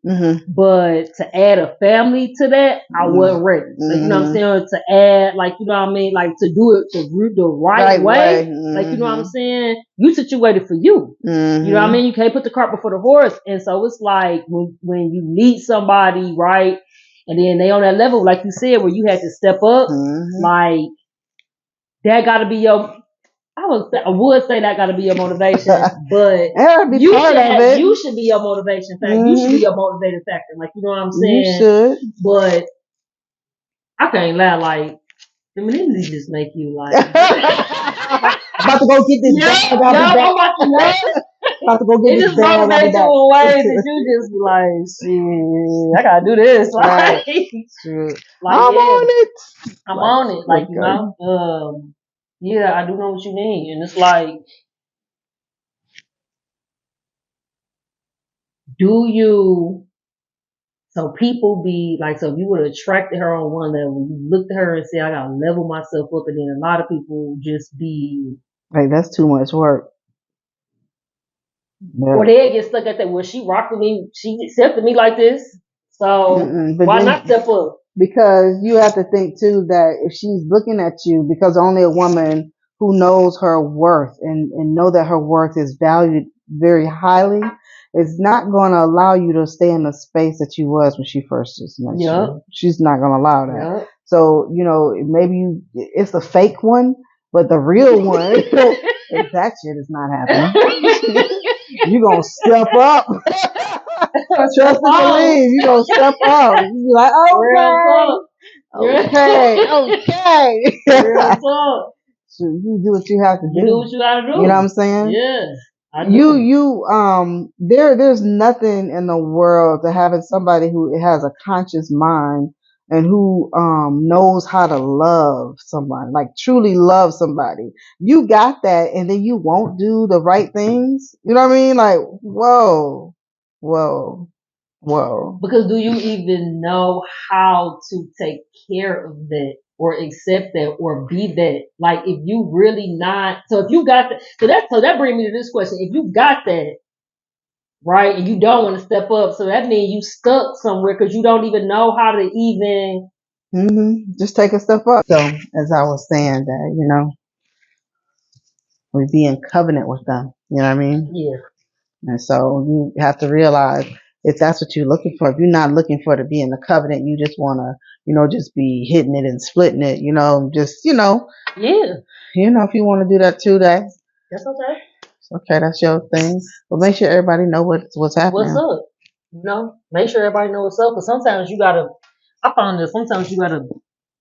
but to add a family to that, I wasn't ready. Like, you know what I'm saying? To add, like, you know what I mean? Like, to do it the right way. Like, you know what I'm saying? You situated for you. You know what I mean? You can't put the cart before the horse. And so it's like when you meet somebody, right? And then they on that level, like you said, where you had to step up, like, that gotta be I would say that got to be your motivation, but you should be your motivation factor. You should be your motivating factor. Like, you know what I'm saying? You should. But I can't lie. Like, I mean, they just make you like. About to go get this bag. I'm About to go get it this just bag. motivates you in ways that you just be like, shit, I gotta do this. Right. Like, True. like I'm yeah, on it. I'm on it. Like, you okay. know, yeah, I do know what you mean. And it's like, do you, so people be like, so if you would have attracted her on one level, you looked at her and said, I gotta level myself up. And then a lot of people just be, Like, that's too much work. Yeah. or they get stuck at that, well, she rocked with me, she accepted me like this. So But why then, not step up? because you have to think too that if she's looking at you, because only a woman who knows her worth and know that her worth is valued very highly is not going to allow you to stay in the space that you was when she first just met you. She's not going to allow that. Yep. So, you know, maybe it's a fake one, but the real one, if that shit is not happening, you're going to step up. Trust and believe. You're going to step up. You be like, okay. Real talk. So you do what you have to do. You do what you gotta do. You know what I'm saying? Yeah. I do. There's nothing in the world to having somebody who has a conscious mind and who knows how to love somebody, like truly love somebody. You got that, and then you won't do the right things. You know what I mean? Like, whoa. Because do you even know how to take care of that or accept that or be that? Like if you really not, so if you got that, so that brings me to this question. If you got that, right, and you don't want to step up, so that means you stuck somewhere because you don't even know how to even. Just take a step up. So as I was saying that, you know, we be in covenant with them. You know what I mean? Yeah. And so you have to realize if that's what you're looking for, if you're not looking for to be in the covenant, you just want to, you know, just be hitting it and splitting it, you know, just, you know. Yeah. You know, if you want to do that too, that's okay. Okay, that's your thing. But make sure everybody know what's happening. What's up? You know, make sure everybody knows what's up. Because sometimes you gotta. I found that sometimes you gotta,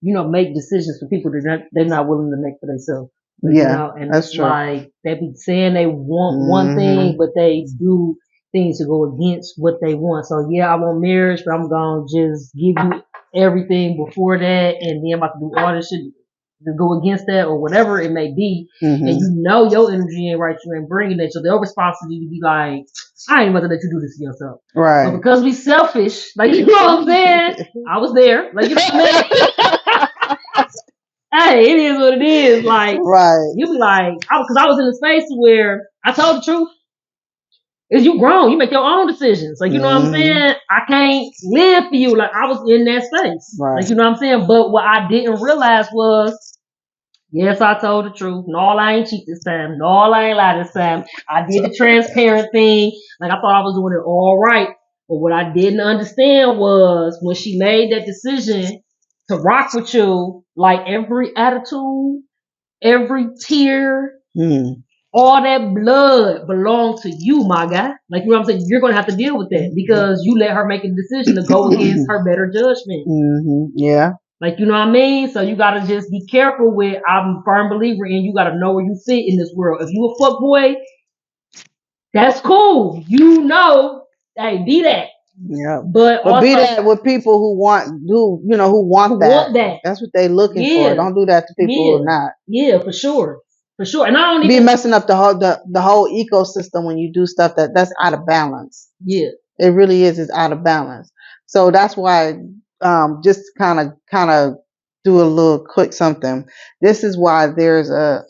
you know, make decisions for people that they're not willing to make for themselves. Yeah, you know, and that's it's true. like they be saying they want one thing, but they do things to go against what they want. So yeah, I want marriage, but I'm gonna just give you everything before that, and then I'm about to do all this shit to go against that or whatever it may be. And you know your energy ain't right, you ain't bringing it. So their responsibility to be like, I ain't about to let you do this to yourself. Right. But because we selfish, like, you know what I'm saying? I was there. Like, you know what I mean? Hey, it is what it is. Like, right. You be like, because I was in a space where I told the truth. Is you grown, you make your own decisions. Like, you know what I'm saying? I can't live for you. Like, I was in that space. Right. Like, you know what I'm saying? But what I didn't realize was, yes, I told the truth. No, I ain't cheat this time. No, I ain't lie this time. I did the transparent thing. Like, I thought I was doing it all right. But what I didn't understand was when she made that decision to rock with you, like every attitude, every tear, all that blood belonged to you, my guy. Like, you know what I'm saying? You're going to have to deal with that because you let her make a decision to go against her better judgment. Yeah. Like, you know what I mean? So you got to just be careful with, I'm a firm believer in, you got to know where you fit in this world. If you a fuck boy, that's cool. You know, hey, be that. Yeah, but also, be that with people who want that. That's what they looking for. Don't do that to people who are not. Yeah, for sure, And I don't be messing up the whole ecosystem when you do stuff that's out of balance. Yeah, it really is. It's out of balance. So that's why, just kind of do a little quick something. This is why there's a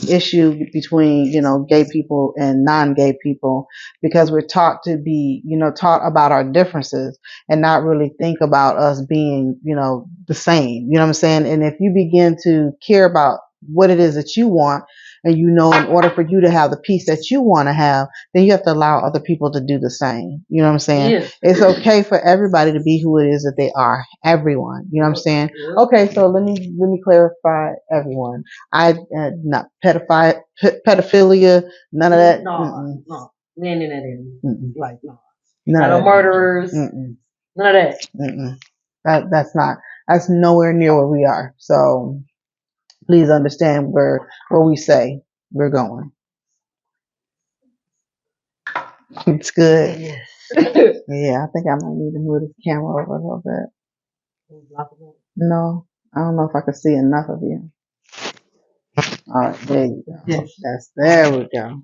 issue between, gay people and non-gay people, because we're taught to be, taught about our differences and not really think about us being, the same. You know what I'm saying? And if you begin to care about what it is that you want, and in order for you to have the peace that you want to have, then you have to allow other people to do the same. You know what I'm saying? Yeah. It's okay for everybody to be who it is that they are. Everyone. You know what I'm saying? Yeah. Okay, so let me clarify everyone. Not pedophilia, none of that. No. Like, no. None of murderers. None of that. That's not. That's nowhere near where we are. So please understand where we say we're going. It's good. Yes. Yeah, I think I might need to move this camera over a little bit. No, I don't know if I can see enough of you. All right, there you go. Yes. There we go.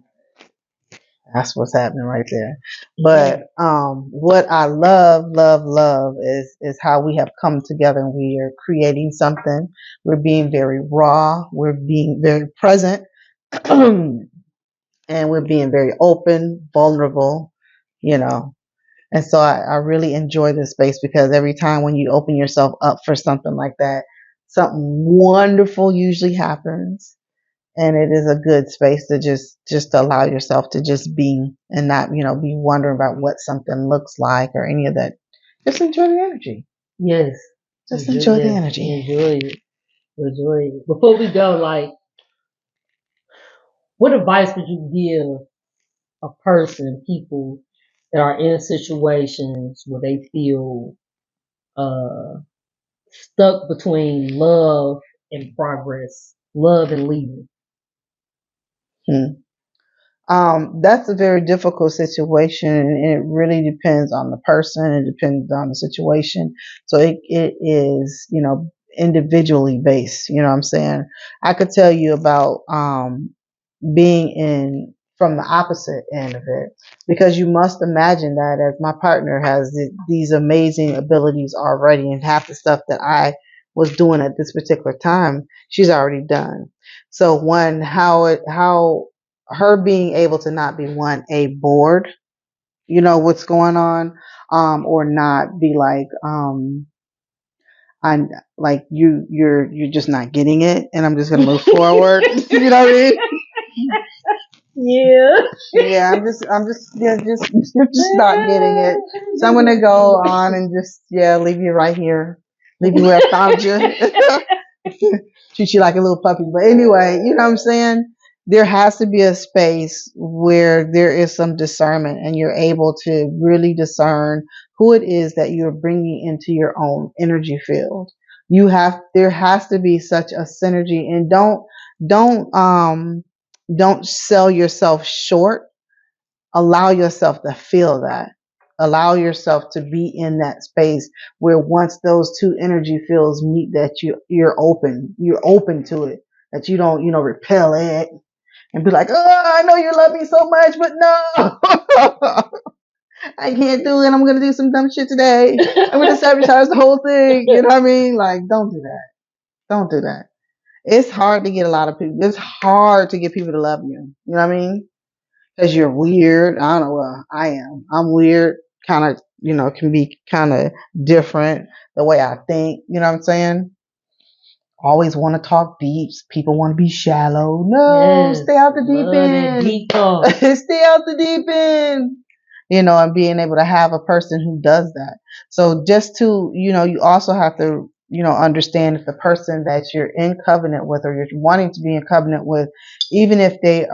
That's what's happening right there. But what I love is how we have come together and we are creating something. We're being very raw. We're being very present. And we're being very open, vulnerable, you know. And so I really enjoy this space because every time when you open yourself up for something like that, something wonderful usually happens. And it is a good space to just allow yourself to just be and not, be wondering about what something looks like or any of that. Just enjoy the energy. Yes. Just enjoy the energy. Enjoy it. Enjoy it. Before we go, like, what advice would you give a person, people that are in situations where they feel stuck between love and progress, love and leaving? That's a very difficult situation, and it really depends on the person. It depends on the situation. So it is, individually based. You know what I'm saying? I could tell you about being in from the opposite end of it, because you must imagine that as my partner has these amazing abilities already, and half the stuff that I was doing at this particular time, she's already done. So how her being able to not be bored, what's going on, or not be like, I'm like you're just not getting it, and I'm just gonna move forward. You know what I mean? Yeah. Yeah, just not getting it. So I'm gonna go on and just leave you right here, leave you where I found you. Treat you like a little puppy. But anyway, you know what I'm saying? There has to be a space where there is some discernment and you're able to really discern who it is that you're bringing into your own energy field. There has to be such a synergy, and don't sell yourself short. Allow yourself to feel that. Allow yourself to be in that space where once those two energy fields meet, that you're open to it, that you don't, repel it and be like, oh, I know you love me so much, but no, I can't do it. I'm going to do some dumb shit today. I'm going to sabotage the whole thing. You know what I mean? Like, don't do that. Don't do that. It's hard to get a lot of people. It's hard to get people to love you. You know what I mean? Because you're weird. I don't know. Well, I am. I'm weird. Kind of, can be kind of different the way I think. You know what I'm saying? Always want to talk deep. People want to be shallow. No, Yes, stay out the deep end. Stay out the deep end. And being able to have a person who does that. So just to, you also have to, understand if the person that you're in covenant with, or you're wanting to be in covenant with, even if they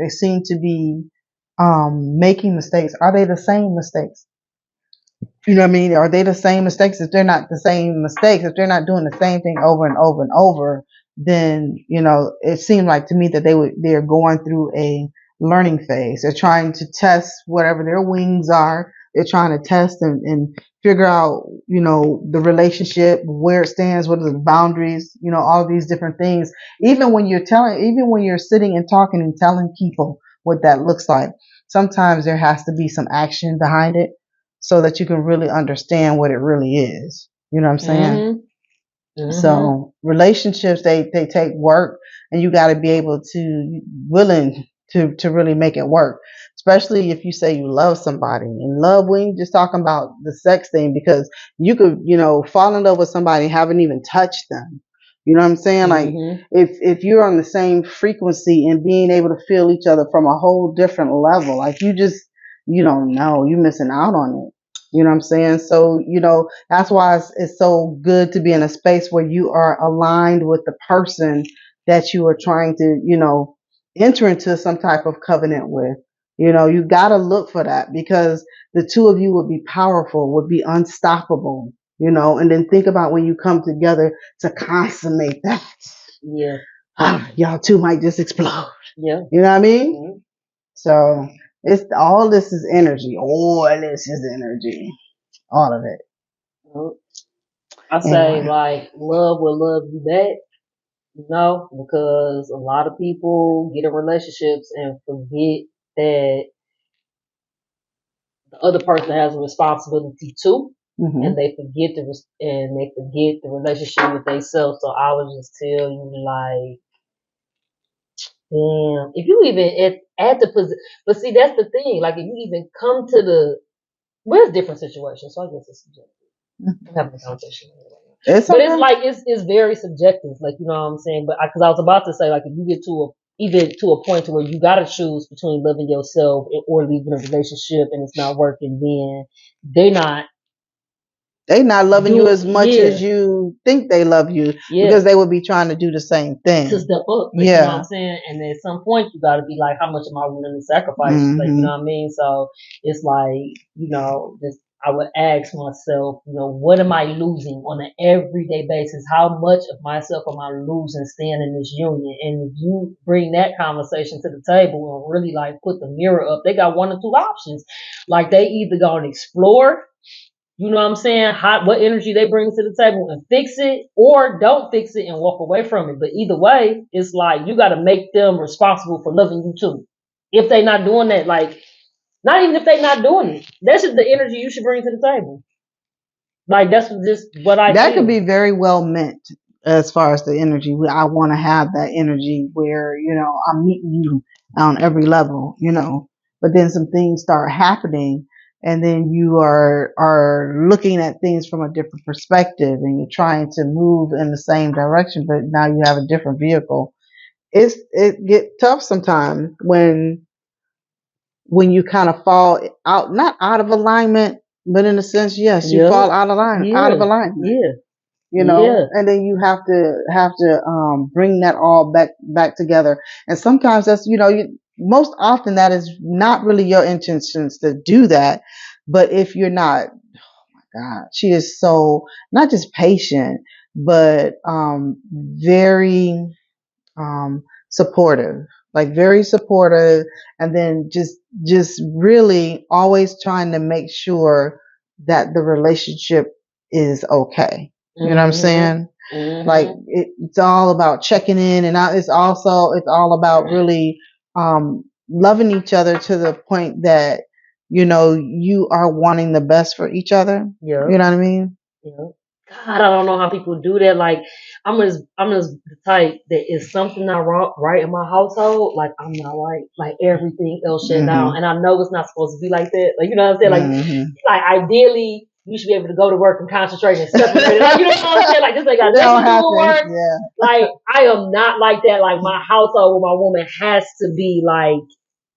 seem to be making mistakes, are they the same mistakes? You know what I mean? Are they the same mistakes? If they're not the same mistakes, if they're not doing the same thing over and over and over, then, it seemed like to me that they're going through a learning phase. They're trying to test whatever their wings are. They're trying to test and figure out, the relationship, where it stands, what are the boundaries, all these different things. Even when you're sitting and talking and telling people what that looks like, sometimes there has to be some action behind it, so that you can really understand what it really is. You know what I'm saying? Mm-hmm. So relationships, they take work, and you got to be able to willing to really make it work. Especially if you say you love somebody. And love, we ain't just talking about the sex thing, because you could, fall in love with somebody and haven't even touched them. You know what I'm saying? Like, if you're on the same frequency and being able to feel each other from a whole different level, like you don't know, you're missing out on it. You know what I'm saying? So, that's why it's so good to be in a space where you are aligned with the person that you are trying to, enter into some type of covenant with. You got to look for that, because the two of you would be powerful, would be unstoppable. you know, and then think about when you come together to consummate that. Yeah. Y'all two might just explode. Yeah. You know what I mean? Mm-hmm. So it's all this is energy. All this is energy. All of it. I say like love will love you back. You know, because a lot of people get in relationships and forget that the other person has a responsibility too, and they forget the relationship with themselves. So I would just tell you like, damn, if you even at the position, but see that's the thing. Like if you even come to it's different situations. So I guess it's subjective. I'm having a conversation. It's okay. But it's like it's very subjective, like you know what I'm saying. But because I was about to say, like if you get to a point to where you gotta choose between loving yourself or leaving a relationship and it's not working, then they not loving you as much as you think they love you because they would be trying to do the same thing to step up. Like, you know what I'm saying. And at some point you gotta be like, how much am I willing to sacrifice? Like you know what I mean. So it's like just. I would ask myself, what am I losing on an everyday basis? How much of myself am I losing staying in this union? And if you bring that conversation to the table and really like put the mirror up, they got one or two options. Like they either gonna explore, you know what I'm saying, what energy they bring to the table and fix it, or don't fix it and walk away from it. But either way, it's like you gotta make them responsible for loving you too. If they not doing that, like not even if they're not doing it. That's just the energy you should bring to the table. Like that's just what I that feel. Could be very well meant as far as the energy. I want to have that energy where, I'm meeting you on every level, but then some things start happening and then you are looking at things from a different perspective and you're trying to move in the same direction, but now you have a different vehicle. It get tough sometimes when you kind of fall out, not out of alignment, but in a sense, yes, you fall out of alignment. Yeah. And then you have to bring that all back together. And sometimes that's, most often that is not really your intentions to do that. But if you're not, oh my God, she is so not just patient, but very supportive, like very supportive, and then just really always trying to make sure that the relationship is okay. You know what I'm saying? Like it's all about checking in, and it's all about really loving each other to the point that you are wanting the best for each other. Yeah. You know what I mean? Yeah. God, I don't know how people do that. Like, I'm just the type that is something not right in my household. Like, I'm not right. Like everything else shut down, and I know it's not supposed to be like that. Like, you know what I'm saying? Like ideally, you should be able to go to work and concentrate and separate. Like, you know what I'm saying? Like, this ain't got nothing to do with work. Yeah. Like, I am not like that. Like, my household with my woman has to be like.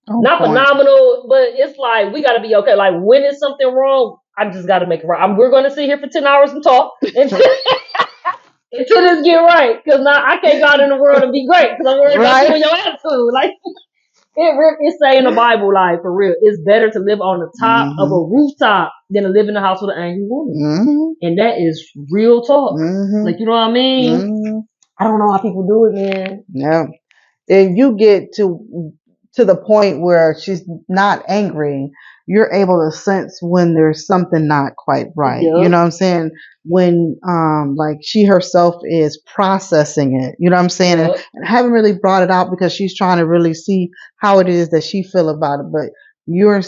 Not phenomenal, but it's like we got to be okay. Like when is something wrong, I just got to make it right. We're going to sit here for 10 hours and talk until this get right. Because now I can't go out in the world and be great because I'm worried about you and your attitude. Like it say in the Bible, like for real, it's better to live on the top of a rooftop than to live in a house with an angry woman. And that is real talk. Like you know what I mean? I don't know how people do it, man. No, and you get to the point where she's not angry, you're able to sense when there's something not quite right. Yep. You know what I'm saying? When like she herself is processing it, you know what I'm saying? Yep. And haven't really brought it out because she's trying to really see how it is that she feel about it. But you're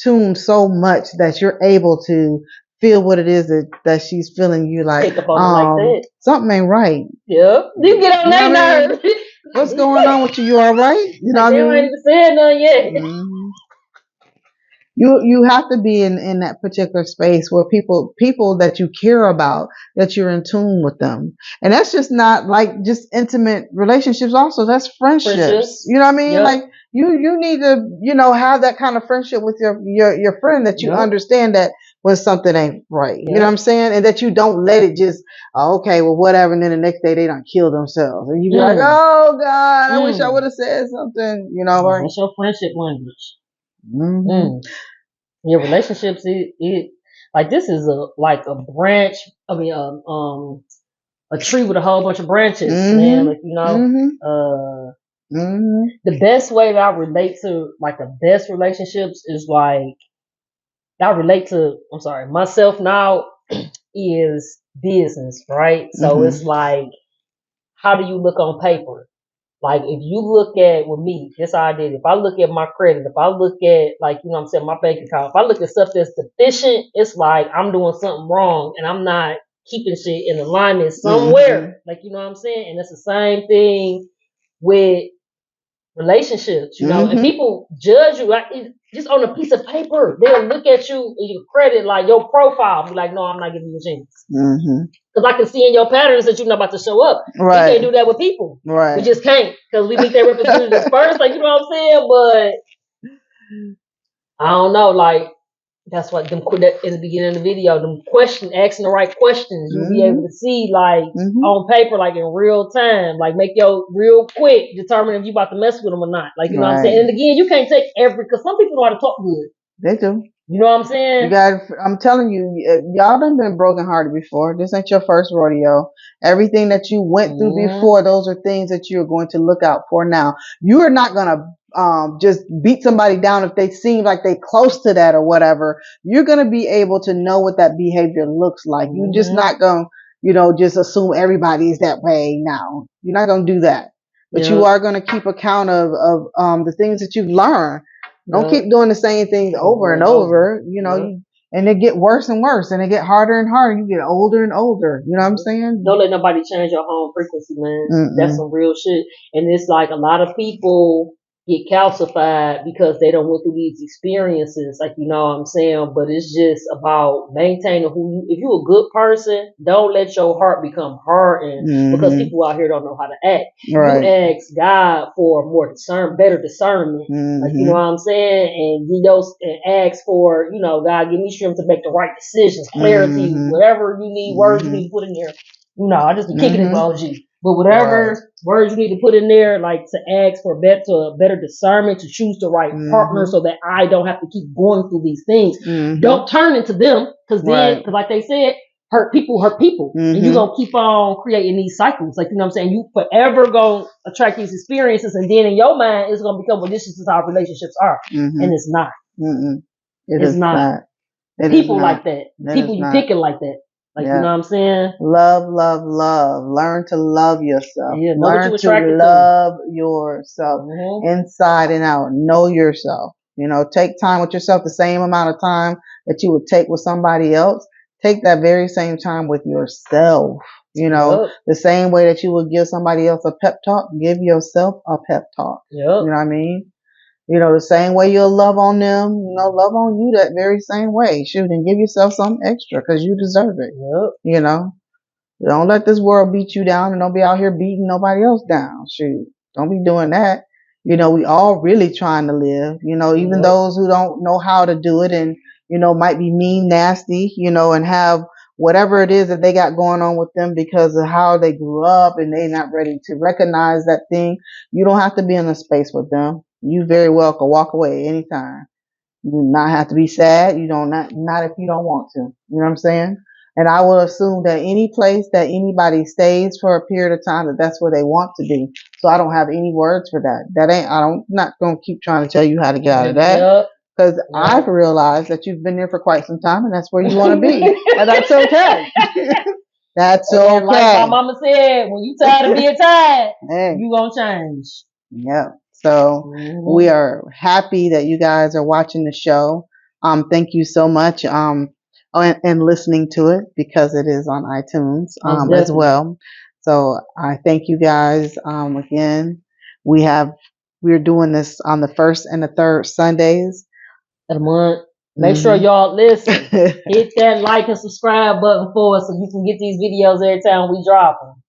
tuned so much that you're able to feel what it is that she's feeling. You like, like that. Something ain't right. Yep. You get on that nerve. What's going on with you? You all right? You know what I mean? They ain't even said nothing yet. You have to be in that particular space where people that you care about, that you're in tune with them. And that's just not like just intimate relationships also, that's friendships. You know what I mean? Yep. Like you need to, have that kind of friendship with your friend that you understand that when something ain't right. Yep. You know what I'm saying? And that you don't let it just, okay, well, whatever. And then the next day they don't kill themselves. And you be like, oh God, I wish I would have said something, right? That's your friendship language. Your relationships, like this is a branch. I mean, a tree with a whole bunch of branches, man. Like the best way that I relate to like the best relationships is like I relate to. I'm sorry, myself now is business, right? So it's like, how do you look on paper? Like if you look at with me, this how I did it. If I look at my credit, if I look at like, you know what I'm saying, my bank account, if I look at stuff that's deficient, it's like I'm doing something wrong and I'm not keeping shit in alignment somewhere. Like, you know what I'm saying? And it's the same thing with relationships, you know, and people judge you like just on a piece of paper. They'll look at you and your credit, like your profile, be like, no, I'm not giving you a chance. Because I can see in your patterns that you're not about to show up. Right. We can't do that with people. Right. We just can't because we meet their representatives first. Like, you know what I'm saying? But I don't know. Like, that's what them in the beginning of the video, them asking the right questions, you'll be able to see like on paper, like in real time, like make your real quick determine if you about to mess with them or not. Like, you know what I'm saying? And again, you can't take because some people know how to talk good. They do. You know what I'm saying? I'm telling you, y'all done been brokenhearted before. This ain't your first rodeo. Everything that you went through before, those are things that you're going to look out for now. You are not going to just beat somebody down if they seem like they close to that or whatever. You're going to be able to know what that behavior looks like. You're just not going to, just assume everybody is that way now. You're not going to do that. But you are going to keep account of the things that you've learned. Don't keep doing the same things over and over, and they get worse and worse and they get harder and harder. You get older and older. You know what I'm saying? Don't let nobody change your home frequency, man. That's some real shit. And it's like a lot of people get calcified because they don't went through these experiences, like, you know what I'm saying? But it's just about maintaining if you're a good person, don't let your heart become hardened because people out here don't know how to act. Right. You ask God for better discernment, like, you know what I'm saying? And ask for, God, give me strength to make the right decisions, clarity, whatever you need, words you need to put in there. I just be kicking it for OG. But whatever words you need to put in there, like to ask for better discernment, to choose the right partner so that I don't have to keep going through these things. Don't turn into them because like they said, hurt people. And you're going to keep on creating these cycles. Like, you know what I'm saying? You forever going to attract these experiences. And then in your mind, it's going to become, well, this is how relationships are. And it's not. It's not. People like that. People you picking like that. Like, you know what I'm saying? Love, love, love. Learn to love yourself. Yeah, learn to love yourself inside and out. Know yourself. Take time with yourself the same amount of time that you would take with somebody else. Take that very same time with yourself. The same way that you would give somebody else a pep talk, give yourself a pep talk. You know what I mean? The same way you'll love on them, love on you that very same way. Shoot, and give yourself something extra because you deserve it. Don't let this world beat you down and don't be out here beating nobody else down. Shoot, don't be doing that. We all really trying to live, even those who don't know how to do it and, might be mean, nasty, and have whatever it is that they got going on with them because of how they grew up and they not ready to recognize that thing. You don't have to be in a space with them. You very well can walk away anytime. You do not have to be sad. You don't not if you don't want to. You know what I'm saying? And I will assume that any place that anybody stays for a period of time, that's where they want to be. So I don't have any words for that. I'm not going to keep trying to tell you how to get out of that. Because I've realized that you've been there for quite some time and that's where you want to be. And that's okay. That's okay. Like my mama said, when you tired of being tired, you going to change. Yep. So we are happy that you guys are watching the show. Thank you so much and listening to it because it is on iTunes as well. So I thank you guys again. We're doing this on the first and the third Sundays of the month. Make sure y'all listen. Hit that like and subscribe button for us so you can get these videos every time we drop them.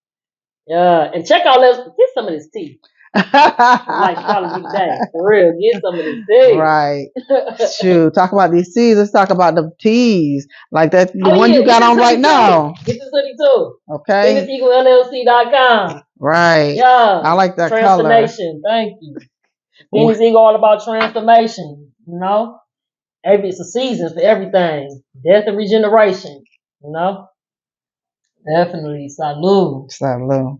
Yeah, and check out get some of this tea. Like Charlotte today. For real, get some of this tea. Right. Shoot. Talk about these teas. Let's talk about the teas. Like that the one you got on right now. Get this hoodie too. Okay. PhoenixEagleLLC.com. Right. Yeah. I like that transformation. Color. Thank you. Phoenix Eagle all about transformation, it's a season for everything. Death and regeneration. You know? Definitely. Salud. Salud.